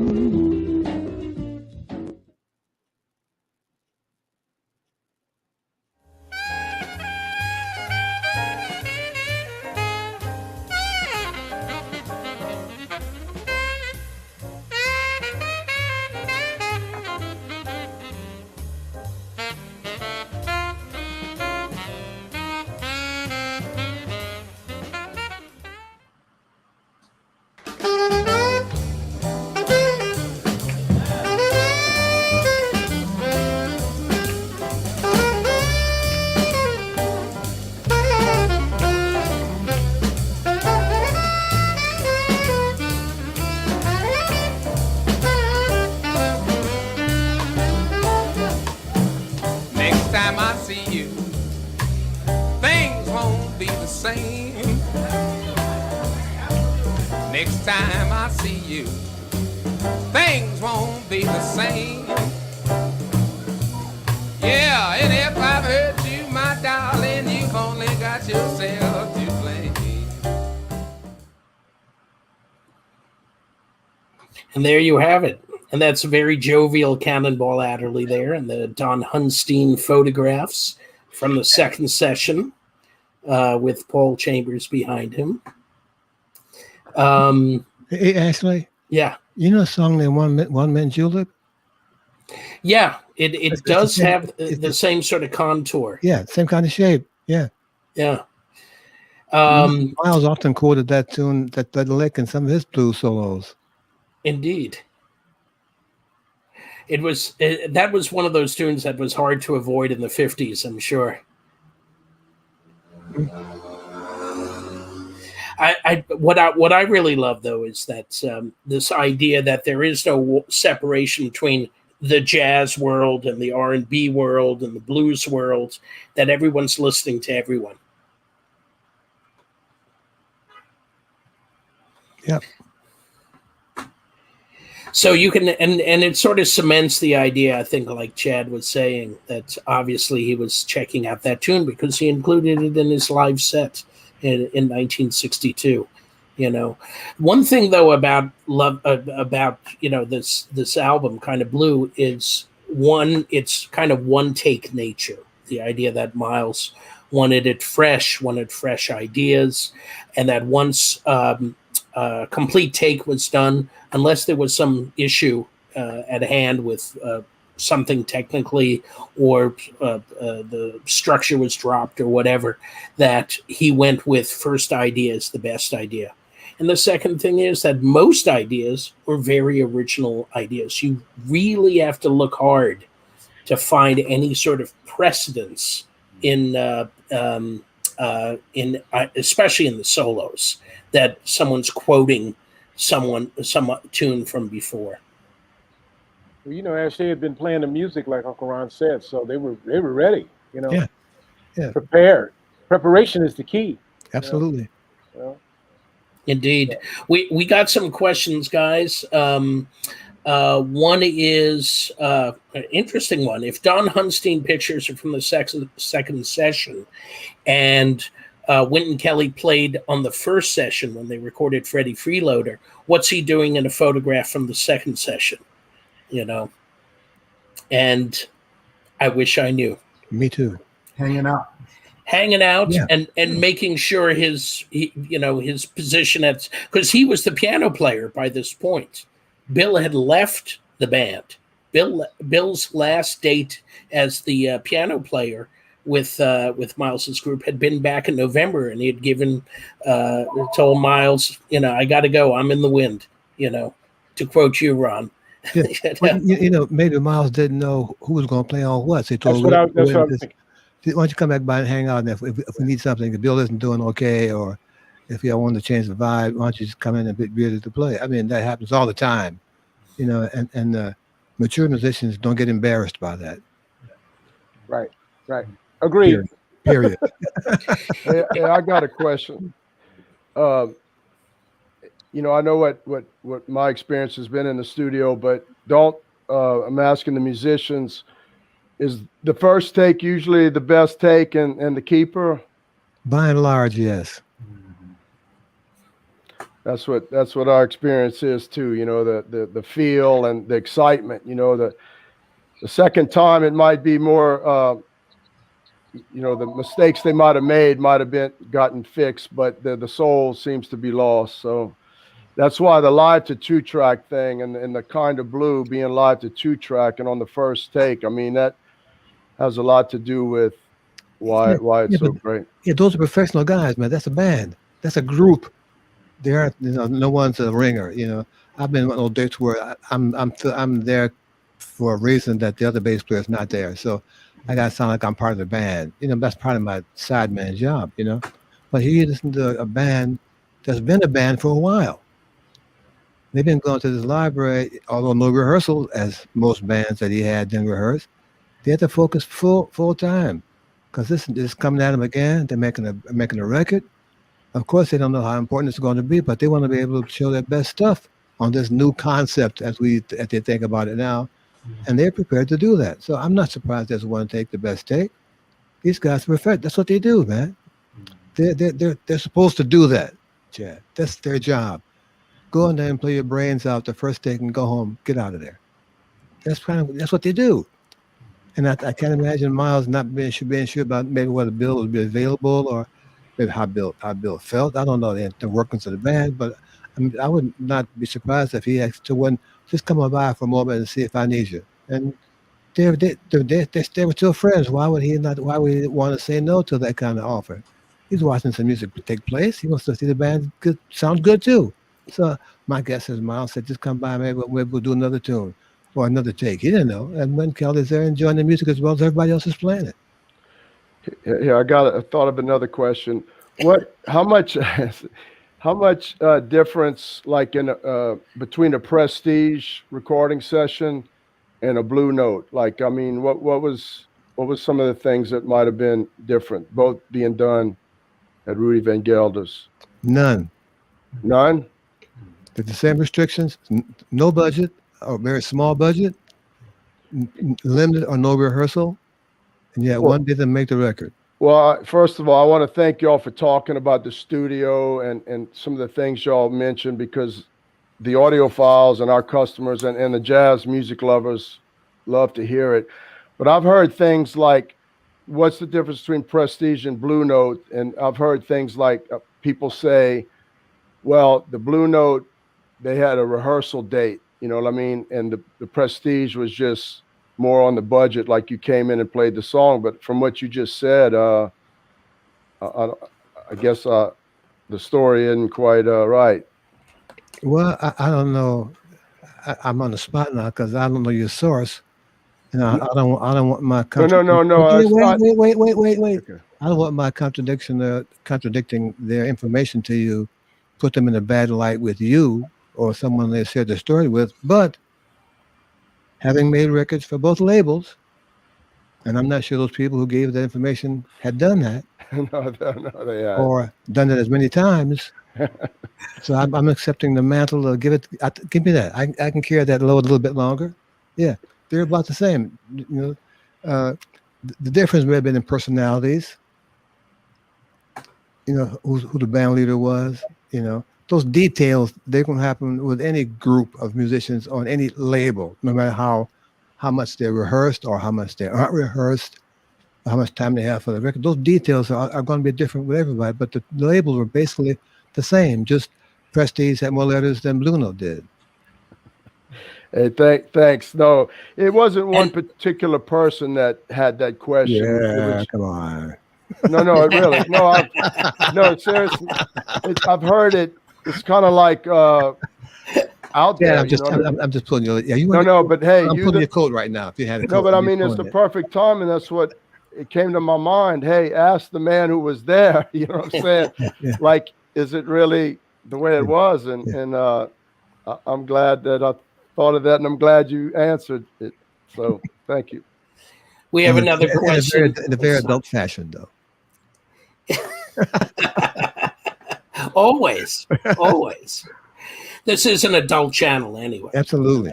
Next time I see you, things won't be the same. Yeah, and if I've hurt you, my darling, you've only got yourself to blame. And there you have it. And that's a very jovial Cannonball Adderley there, and the Don Hunstein photographs from the second session with Paul Chambers behind him. Hey, Ashley. Yeah. You know a song named One Man Julep? Yeah, it does have the same sort of contour. Yeah, same kind of shape. Yeah. Yeah. Miles often quoted that tune, that lick in some of his blues solos. Indeed. That was one of those tunes that was hard to avoid in the 50s, I'm sure. What I really love, though, is that this idea that there is no separation between the jazz world and the R&B world and the blues world, that everyone's listening to everyone. Yep. So you can, and it sort of cements the idea, I think, like Chad was saying, that obviously he was checking out that tune because he included it in his live set in 1962. You know, one thing though about this album, Kind of Blue, is it's kind of one take nature. The idea that Miles wanted fresh ideas, and that once complete take was done, unless there was some issue at hand with something technically, or the structure was dropped or whatever, that he went with first idea as the best idea. And the second thing is that most ideas were very original ideas. You really have to look hard to find any sort of precedence in especially in the solos, that someone's quoting some tune from before. Well, you know, Ashley had been playing the music like Uncle Ron said, so they were ready. You know, yeah. Prepared. Preparation is the key. Absolutely. You know? Indeed. We got some questions, guys. One is an interesting one. If Don Hunstein pictures are from the second session, and Wynton Kelly played on the first session when they recorded Freddie Freeloader, what's he doing in a photograph from the second session? You know, and I wish I knew. Me too. Hanging out. Yeah. and making sure his position at, because he was the piano player by this point. Bill had left the band. Bill's last date as the piano player with Miles's group had been back in November, and he had told Miles, I got to go. I'm in the wind. To quote you, Ron. Yeah. Well, maybe Miles didn't know who was going to play on what. So he told that's what I'm thinking. Why don't you come back by and hang out? And if we need something, if Bill isn't doing okay, or if y'all want to change the vibe, why don't you just come in and be ready to play? I mean, that happens all the time, and mature musicians don't get embarrassed by that. Right. Agreed. Period. Hey, I got a question. I know what my experience has been in the studio, but I'm asking the musicians, is the first take usually the best take and the keeper? By and large, yes. That's what our experience is too. The feel and the excitement. The second time it might be more. The mistakes they might have made might have gotten fixed, but the soul seems to be lost. So that's why the live to 2-track thing and the Kind of Blue being live to 2-track and on the first take. I mean, that has a lot to do with why it's so great. Yeah, those are professional guys, man. That's a band. That's a group. They aren't, no one's a ringer. I've been on those dates where I'm there for a reason that the other bass player is not there. So I gotta sound like I'm part of the band. That's part of my sideman job. But he listened to a band that's been a band for a while. They've been going to this library, although no rehearsal, as most bands that he had didn't rehearse. They had to focus full time, because this is coming at them again. They're making a record. Of course, they don't know how important it's going to be, but they want to be able to show their best stuff on this new concept as they think about it now, and they're prepared to do that. So I'm not surprised there's one take the best take. These guys are perfect. That's what they do, man. They're supposed to do that, Chad. That's their job. Go in there and play your brains out the first take and go home. Get out of there. That's what they do. And I can't imagine Miles not being sure about maybe whether Bill would be available or maybe how Bill felt. I don't know the workings of the band, but I would not be surprised if he asked to just come by for a moment and see if I need you. And they were still friends. Why would he want to say no to that kind of offer? He's watching some music take place. He wants to see the band sound good too. So my guess is Miles said, just come by, maybe we'll do another tune or another take. He didn't know. And when Kelly's there enjoying the music as well as everybody else is playing it. Yeah, I thought of another question. How much difference, like in between a Prestige recording session and a Blue Note? Like, I mean, what was some of the things that might have been different, both being done at Rudy Van Gelder's? None. The same restrictions, no budget, or very small budget, limited or no rehearsal, and yet one didn't make the record. Well, first of all, I want to thank y'all for talking about the studio and some of the things y'all mentioned, because the audiophiles and our customers and the jazz music lovers love to hear it. But I've heard things like, what's the difference between Prestige and Blue Note? And I've heard things like people say, well, the Blue Note, they had a rehearsal date, you know what I mean? And the Prestige was just more on the budget, like you came in and played the song. But from what you just said, I guess the story isn't quite right. Well, I don't know. I'm on the spot now because I don't know your source, and I don't want my no. Wait. Okay. I don't want my contradicting their information to you, put them in a bad light with you or someone they shared the story with. But having made records for both labels, and I'm not sure those people who gave that information had done that, no, they have. or done it as many times. So I'm accepting the mantle. Give me that. I can carry that load a little bit longer. Yeah, they're about the same. You know, the difference may have been in personalities. You know, who the band leader was. You know, those details, they're going to happen with any group of musicians on any label, no matter how much they're rehearsed or how much they aren't rehearsed, or how much time they have for the record. Those details are going to be different with everybody, but the labels are basically the same. Just Prestige had more letters than Blue Note did. Hey, thanks. No, it wasn't one particular person that had that question. Yeah, come on. No, really. No, seriously. I've heard it. It's kind of like out there. I'm just pulling you. Yeah, but hey, I'm pulling your coat right now. If you had a coat, but I mean, it's the perfect time, and that's what it came to my mind. Hey, ask the man who was there. You know what I'm saying? Yeah. Like, is it really the way it was? And I'm glad that I thought of that, and I'm glad you answered it. So thank you. We have another question. In a very adult fashion, though. Always. This is an adult channel anyway. Absolutely.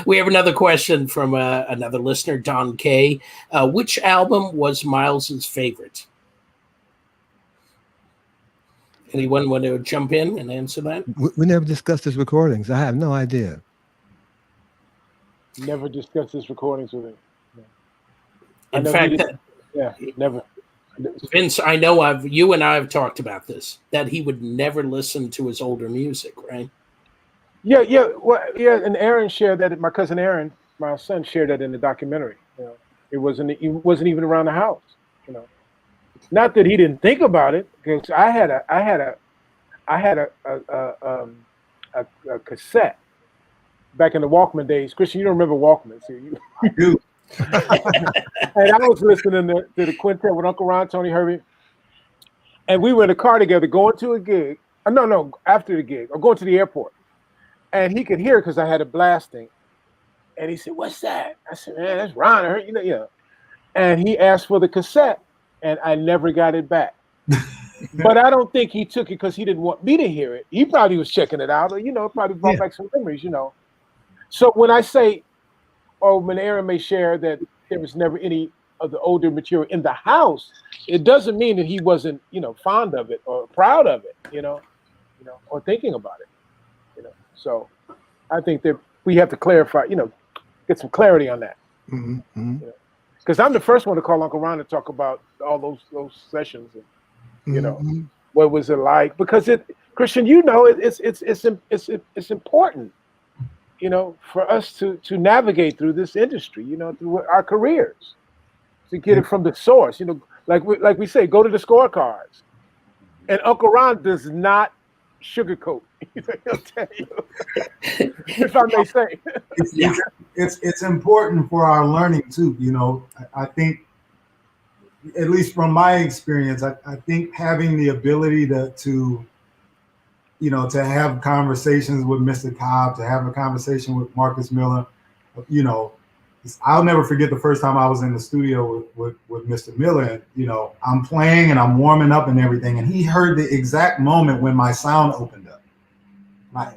We have another question from another listener, Don K. Which album was Miles's favorite? Anyone want to jump in and answer that? We never discussed his recordings. I have no idea. Never discussed his recordings with him. In fact, never. Vince, I know you and I have talked about this, that he would never listen to his older music, right? Yeah. Well, yeah, and Aaron shared that. My cousin Aaron, my son, shared that in the documentary. You know, he wasn't even around the house. You know, not that he didn't think about it, because I had a cassette back in the Walkman days. Christian, you don't remember Walkman, so you do. And I was listening to the quintet with Uncle Ron, Tony Herbie, and we were in the car together going to a gig. No, after the gig, or going to the airport. And he could hear because I had it blasting. And he said, "What's that?" I said, "Man, that's Ron." I heard, yeah. And he asked for the cassette, and I never got it back. But I don't think he took it because he didn't want me to hear it. He probably was checking it out, or probably brought back some memories, So when I say, or when Aaron may share that there was never any of the older material in the house, it doesn't mean that he wasn't, fond of it or proud of it, or thinking about it, So I think that we have to clarify, get some clarity on that. Because I'm the first one to call Uncle Ron to talk about all those sessions and, what was it like? Because Christian, it's important. For us to navigate through this industry, through our careers, to get it from the source, like we say, go to the scorecards. And Uncle Ron does not sugarcoat. He'll tell you, if I may say. It's important for our learning too. I think, at least from my experience, I think having the ability to have conversations with Mr. Cobb, to have a conversation with Marcus Miller, I'll never forget the first time I was in the studio with Mr. Miller. And, I'm playing and I'm warming up and everything. And he heard the exact moment when my sound opened up.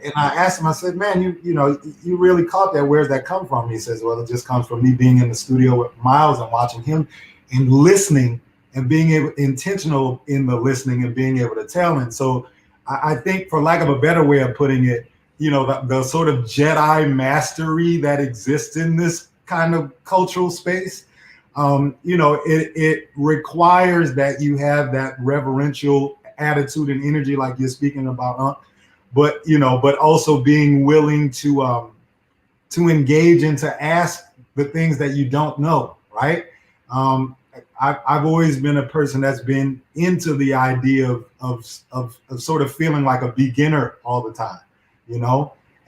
And I asked him, I said, "Man, you really caught that. Where's that come from?" He says, "Well, it just comes from me being in the studio with Miles and watching him and listening and being intentional in the listening and being able to tell." And so I think, for lack of a better way of putting it, the sort of Jedi mastery that exists in this kind of cultural space, it requires that you have that reverential attitude and energy, like you're speaking about, but also being willing to engage and to ask the things that you don't know, right? I've always been a person that's been into the idea of sort of feeling like a beginner all the time,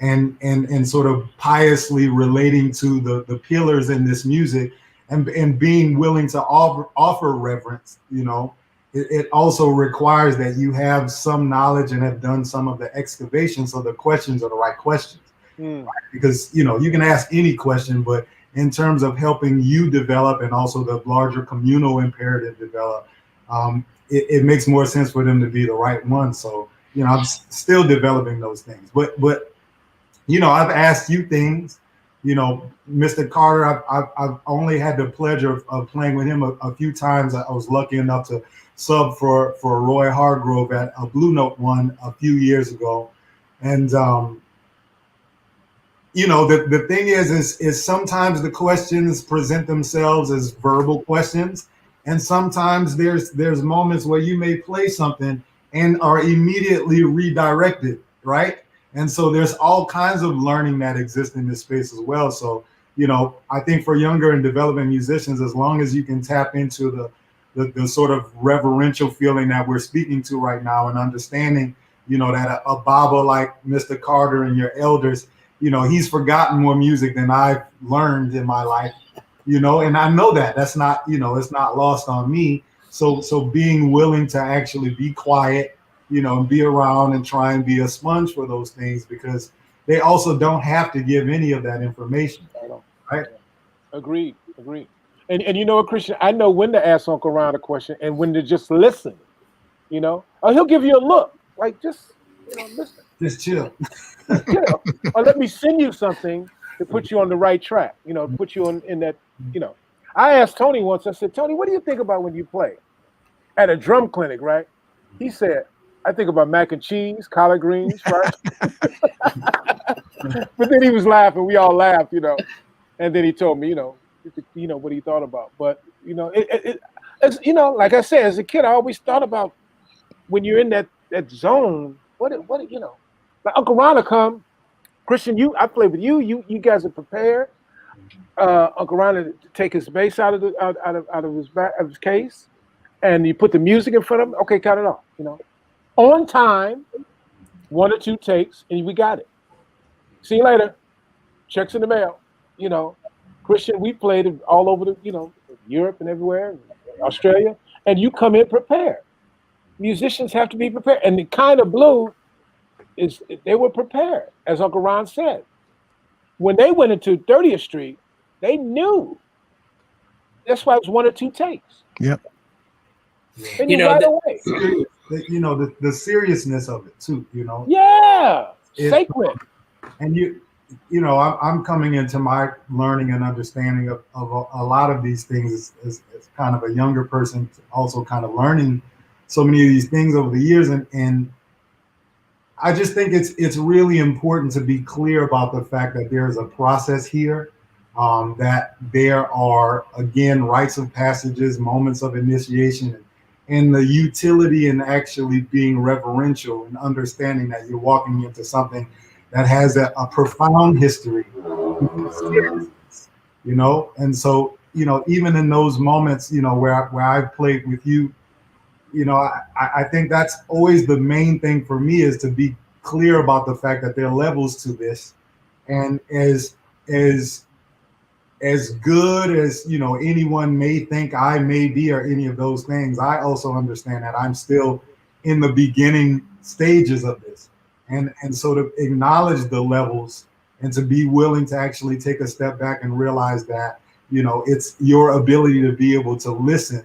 and sort of piously relating to the pillars in this music, and being willing to offer reverence. It also requires that you have some knowledge and have done some of the excavation, so the questions are the right questions. Right? Because you can ask any question, but in terms of helping you develop and also the larger communal imperative develop, it makes more sense for them to be the right one. So, you know, I'm still developing those things. But you know, I've asked you things. You know, Mr. Carter, I've only had the pleasure of playing with him a few times. I was lucky enough to sub for Roy Hargrove at a Blue Note one a few years ago. And, you know, the thing is sometimes the questions present themselves as verbal questions. And sometimes there's moments where you may play something and are immediately redirected, right? And so there's all kinds of learning that exists in this space as well. So, you know, I think for younger and developing musicians, as long as you can tap into the sort of reverential feeling that we're speaking to right now, and understanding, you know, that a Baba like Mr. Carter and your elders, you know, he's forgotten more music than I've learned in my life, you know, and I know that that's not, you know, it's not lost on me. So being willing to actually be quiet, you know, and be around and try and be a sponge for those things, because they also don't have to give any of that information. Right? Agreed. And you know what, Christian, I know when to ask Uncle Ron a question and when to just listen, you know, or he'll give you a look, like, just, you know, listen. Just chill. You know, or let me send you something to put you on the right track, you know, put you in that, you know. I asked Tony once, I said, Tony, what do you think about when you play? At a drum clinic, right? He said, I think about mac and cheese, collard greens, right? But then he was laughing. We all laughed, you know. And then he told me, you know, what he thought about. But, you know, it's, you know, like I said, as a kid, I always thought about when you're in that zone, what, you know, like Uncle Ron come, Christian, I played with you guys are prepared. Uncle Ron to take his bass out of his case, and you put the music in front of him. Okay, cut it off, you know. On time, 1 or 2 takes, and we got it. See you later. Checks in the mail. You know, Christian, we played it all over the, you know, Europe and everywhere, Australia, and you come in prepared. Musicians have to be prepared. And the kind of blue is they were prepared, as Uncle Ron said. When they went into 30th Street, they knew. That's why it was 1 or 2 takes. Yep. And you know, right away. You know, the seriousness of it too, you know. Yeah, sacred. And you know, I'm coming into my learning and understanding of a lot of these things as kind of a younger person, also kind of learning so many of these things over the years, and I just think it's really important to be clear about the fact that there's a process here, that there are, again, rites of passages, moments of initiation, and the utility in actually being reverential and understanding that you're walking into something that has a profound history, you know. And so, you know, even in those moments, you know, where I've played with you, you know, I think that's always the main thing for me, is to be clear about the fact that there are levels to this, and as good as, you know, anyone may think I may be, or any of those things, I also understand that I'm still in the beginning stages of this. And so to acknowledge the levels and to be willing to actually take a step back and realize that, you know, it's your ability to be able to listen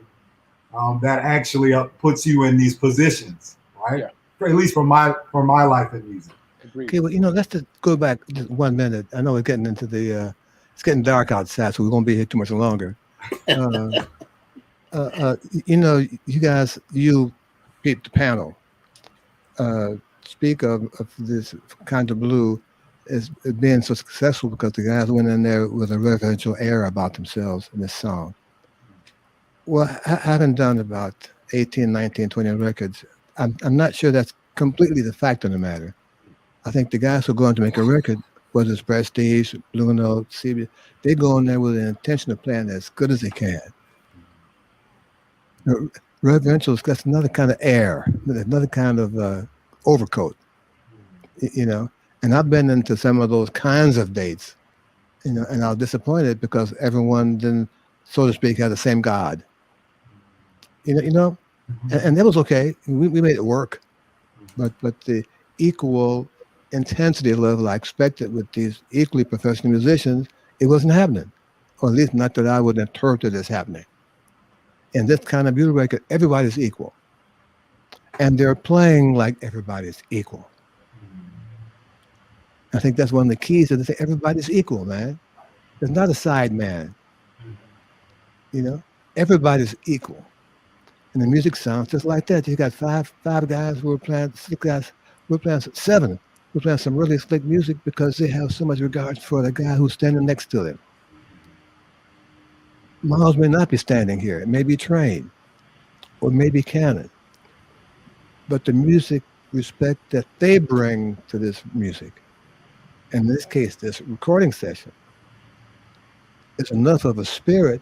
that actually puts you in these positions, right? Yeah. At least for my life in music. Okay, well, you know, let's just go back just 1 minute. I know we're getting into it's getting dark outside, so we won't be here too much longer. You know, you guys, the panel, speak of this kind of blue as being so successful because the guys went in there with a reverential air about themselves in this song. Well, having done about 18, 19, 20 records, I'm not sure that's completely the fact of the matter. I think the guys who are going to make a record, whether it's Prestige, Blue Note, CB, they go in there with the intention of playing as good as they can. Reverential, that's another kind of air, another kind of overcoat, you know. And I've been into some of those kinds of dates, you know, and I was disappointed because everyone didn't, so to speak, have the same God. You know, and that was okay. We made it work, but the equal intensity level I expected with these equally professional musicians, it wasn't happening, or at least not that I would interpret it as happening. in this kind of music record, everybody's equal. And they're playing like everybody's equal. I think that's one of the keys to say everybody's equal, man. There's not a side man. You know, everybody's equal. And the music sounds just like that. You got five guys who are playing, 6 guys who are playing, 7 who are playing some really slick music because they have so much regard for the guy who's standing next to them. Miles may not be standing here. It may be Train or maybe Cannon. But the music respect that they bring to this music, in this case, this recording session, is enough of a spirit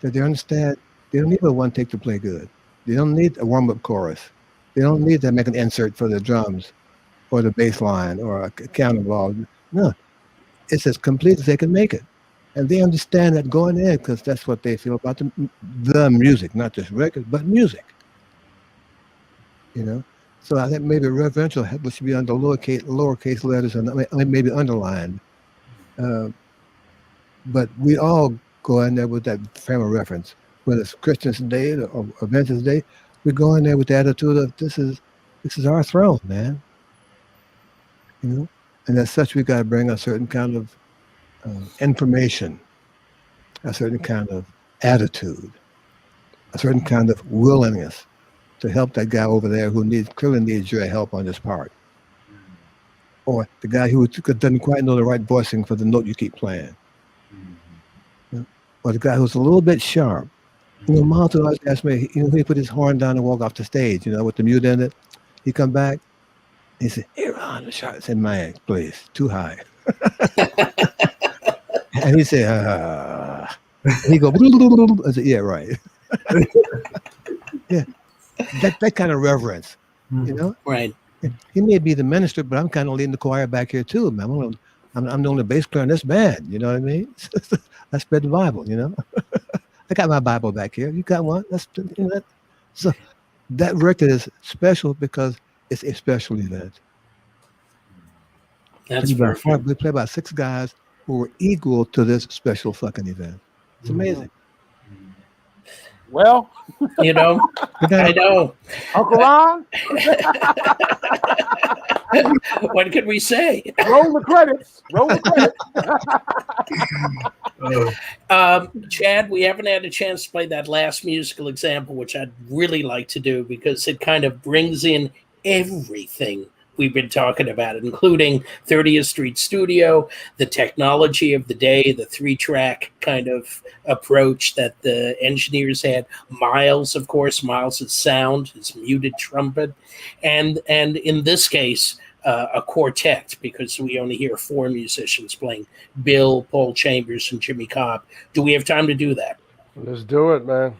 that they understand they don't need a one take to play good. They don't need a warm-up chorus. They don't need to make an insert for the drums or the bass line or a counter ball. No, it's as complete as they can make it. And they understand that going in because that's what they feel about the music, not just record, but music. You know? So I think maybe reverential should be under lowercase letters and maybe underlined. But we all go in there with that frame of reference. Whether it's Christian's Day or Vince's Day, we go in there with the attitude of this is our throne, man. You know, and as such, we got to bring a certain kind of information, a certain kind of attitude, a certain kind of willingness to help that guy over there who clearly needs your help on this part, or the guy who doesn't quite know the right voicing for the note you keep playing, you know? Or the guy who's a little bit sharp. You know, Miles always asked me, you know, he put his horn down and walk off the stage, you know, with the mute in it. He come back, he said, "Hey, Ron, the sharp," I said, "Man, please, too high." And he said, and he go, I said, "Yeah, right." Yeah, that kind of reverence, you know? Right. He may be the minister, but I'm kind of leading the choir back here too, man. I'm the only bass player in this band, you know what I mean? I spread the Bible, you know? I got my Bible back here. You got one? You know, so that record is special because it's a special event. That's perfect. We play about 6 guys who were equal to this special fucking event. It's amazing. Well, You know, I know. Uncle Ron, What can we say? roll the credits. Roll the credits. Chad, we haven't had a chance to play that last musical example, which I'd really like to do because it kind of brings in everything we've been talking about, including 30th Street Studio, the technology of the day, the 3-track kind of approach that the engineers had. Miles, of course, Miles's sound, his muted trumpet, and in this case, a quartet, because we only hear 4 musicians playing: Bill, Paul Chambers, and Jimmy Cobb. Do we have time to do that? Let's do it, man.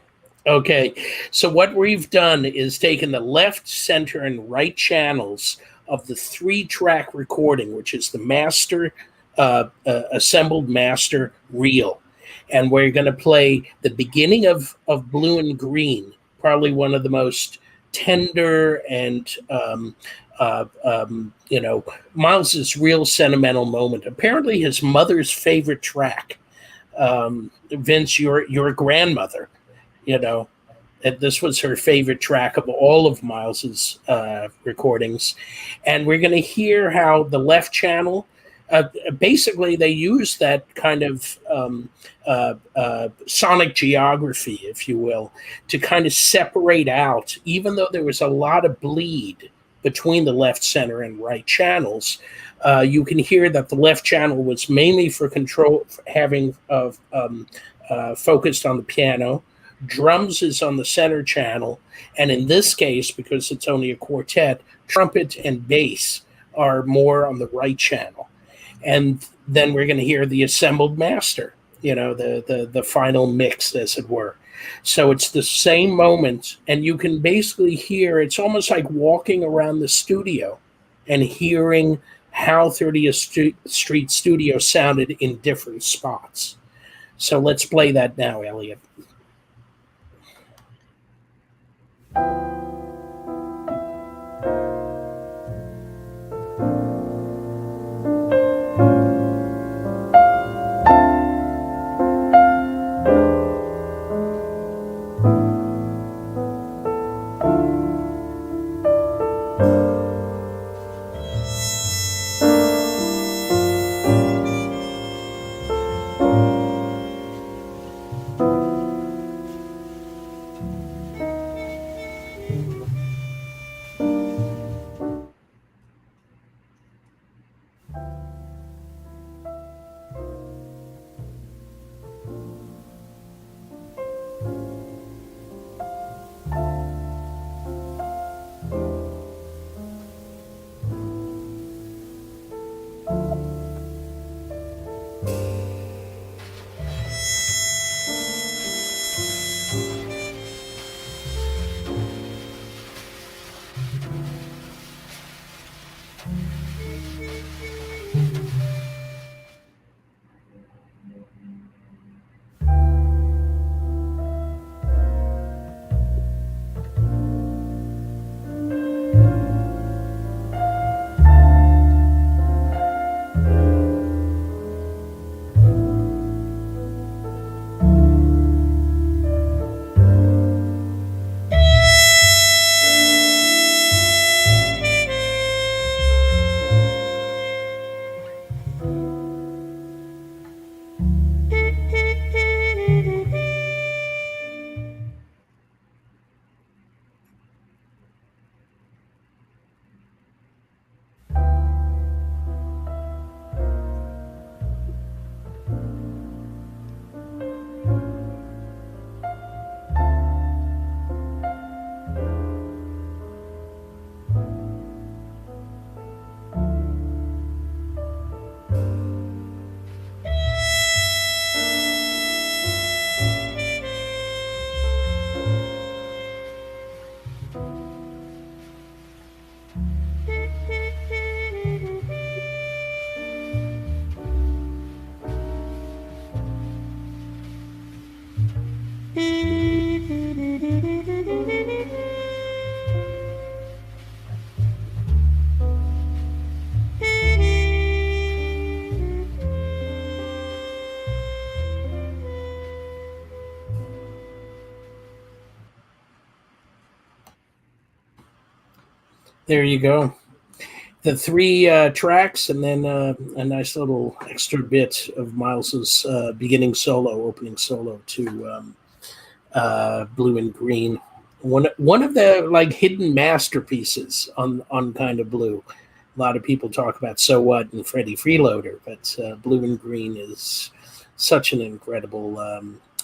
Okay, so what we've done is taken the left, center, and right channels of the 3-track recording, which is the master, assembled master reel. And we're going to play the beginning of Blue and Green, probably one of the most tender and, you know, Miles's real sentimental moment. Apparently his mother's favorite track. Vince, your grandmother, you know, this was her favorite track of all of Miles's recordings. And we're going to hear how the left channel, basically they use that kind of sonic geography, if you will, to kind of separate out, even though there was a lot of bleed between the left, center, and right channels, you can hear that the left channel was mainly for control, having focused on the piano. Drums is on the center channel, and in this case, because it's only a quartet, trumpet and bass are more on the right channel. And then we're going to hear the assembled master, you know, the final mix, as it were. So it's the same moment, and you can basically hear, it's almost like walking around the studio and hearing how 30th Street Studio sounded in different spots. So let's play that now, Elliot. There you go. The three tracks, and then a nice little extra bit of Miles's opening solo to Blue and Green. One of the like hidden masterpieces on Kind of Blue. A lot of people talk about So What and Freddie Freeloader, but Blue and Green is such an incredible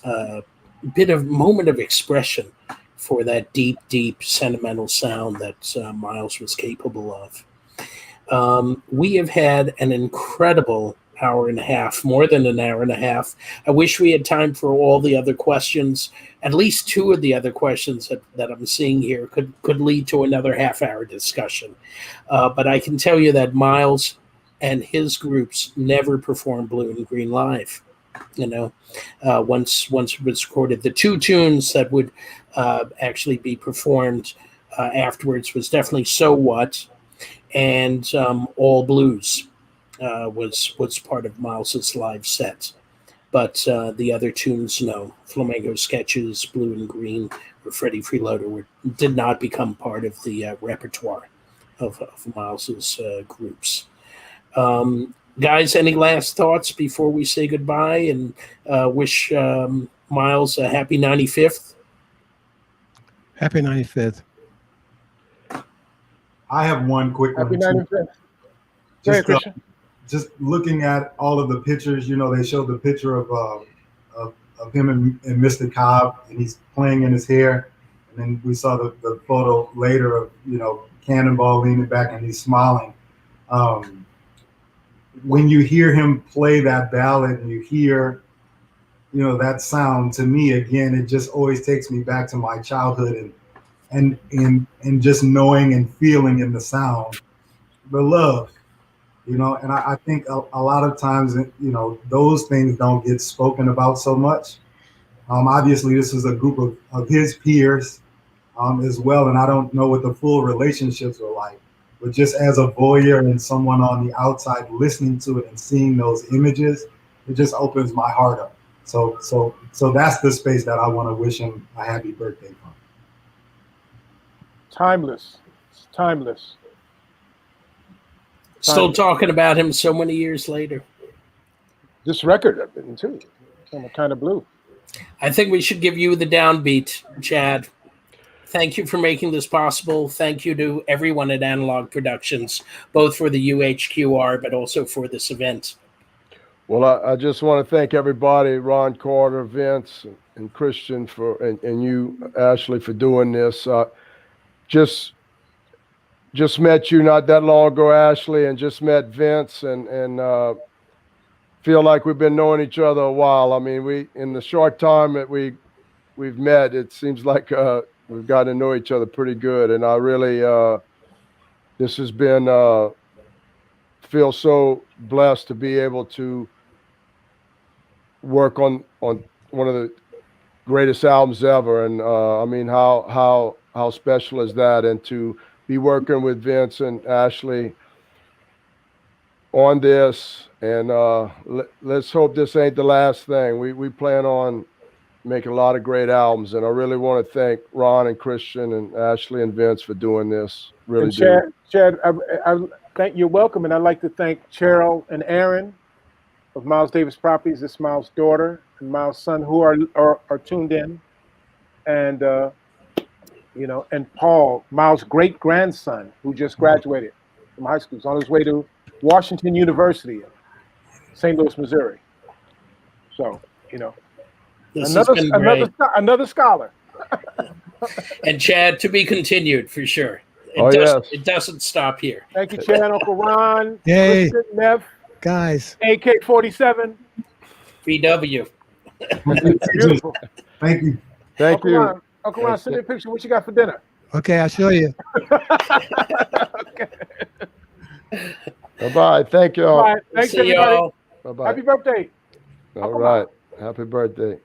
moment of expression for that deep, deep sentimental sound that Miles was capable of. We have had an incredible hour and a half, more than an hour and a half. I wish we had time for all the other questions. At least two of the other questions that I'm seeing here could lead to another half-hour discussion. But I can tell you that Miles and his groups never performed Blue and Green live. Once it was recorded, the two tunes that would actually be performed afterwards was definitely So What, and All Blues was part of Miles's live set. But the other tunes, no. Flamenco Sketches, Blue and Green, or Freddie Freeloader did not become part of the repertoire of Miles's groups. Guys, any last thoughts before we say goodbye and wish Miles a happy 95th? Happy 95th. I have one quick Happy one. 95th. Go ahead, Christian. Just looking at all of the pictures, they showed the picture of him and Mr. Cobb, and he's playing in his hair. And then we saw the photo later of, Cannonball leaning back and he's smiling. When you hear him play that ballad and you hear, that sound, to me, again, it just always takes me back to my childhood and just knowing and feeling in the sound, the love. And I think a lot of times, those things don't get spoken about so much. Obviously, this is a group of his peers as well, and I don't know what the full relationships were like. But just as a voyeur and someone on the outside listening to it and seeing those images, it just opens my heart up. So that's the space that I want to wish him a happy birthday from. Timeless. It's timeless. Still talking about him so many years later. This record, too. Kind of Blue. I think we should give you the downbeat, Chad. Thank you for making this possible. Thank you to everyone at Analog Productions, both for the UHQR, but also for this event. Well, I just want to thank everybody, Ron Carter, Vince, and Christian, and you, Ashley, for doing this. Just met you not that long ago, Ashley, and just met Vince, and feel like we've been knowing each other a while. I mean, in the short time that we've met, it seems like we've gotten to know each other pretty good. And I really, this has been, feel so blessed to be able to work on one of the greatest albums ever. And I mean, how special is that? And to be working with Vince and Ashley on this, and let's hope this ain't the last thing. We plan on making a lot of great albums, and I really want to thank Ron and Christian and Ashley and Vince for doing this. Really, and Chad, I thank you're welcome, and I'd like to thank Cheryl and Aaron of Miles Davis Properties. This is Miles' daughter and Miles' son, who are tuned in, and and Paul, Miles' great grandson, who just graduated from high school, is on his way to Washington University, St. Louis, Missouri. So another scholar. And Chad, to be continued for sure. It doesn't stop here. Thank you, Chad, Uncle Ron, Yay. Christian, Nev, Guys. AK-47. VW. Beautiful. Thank you. Thank you. Uncle Ron, send me a picture. What you got for dinner? Okay, I'll show you. Okay. Bye-bye. Thank you all. All right. Thanks, See everybody. y'all. Bye-bye. Happy birthday. All right. Happy birthday.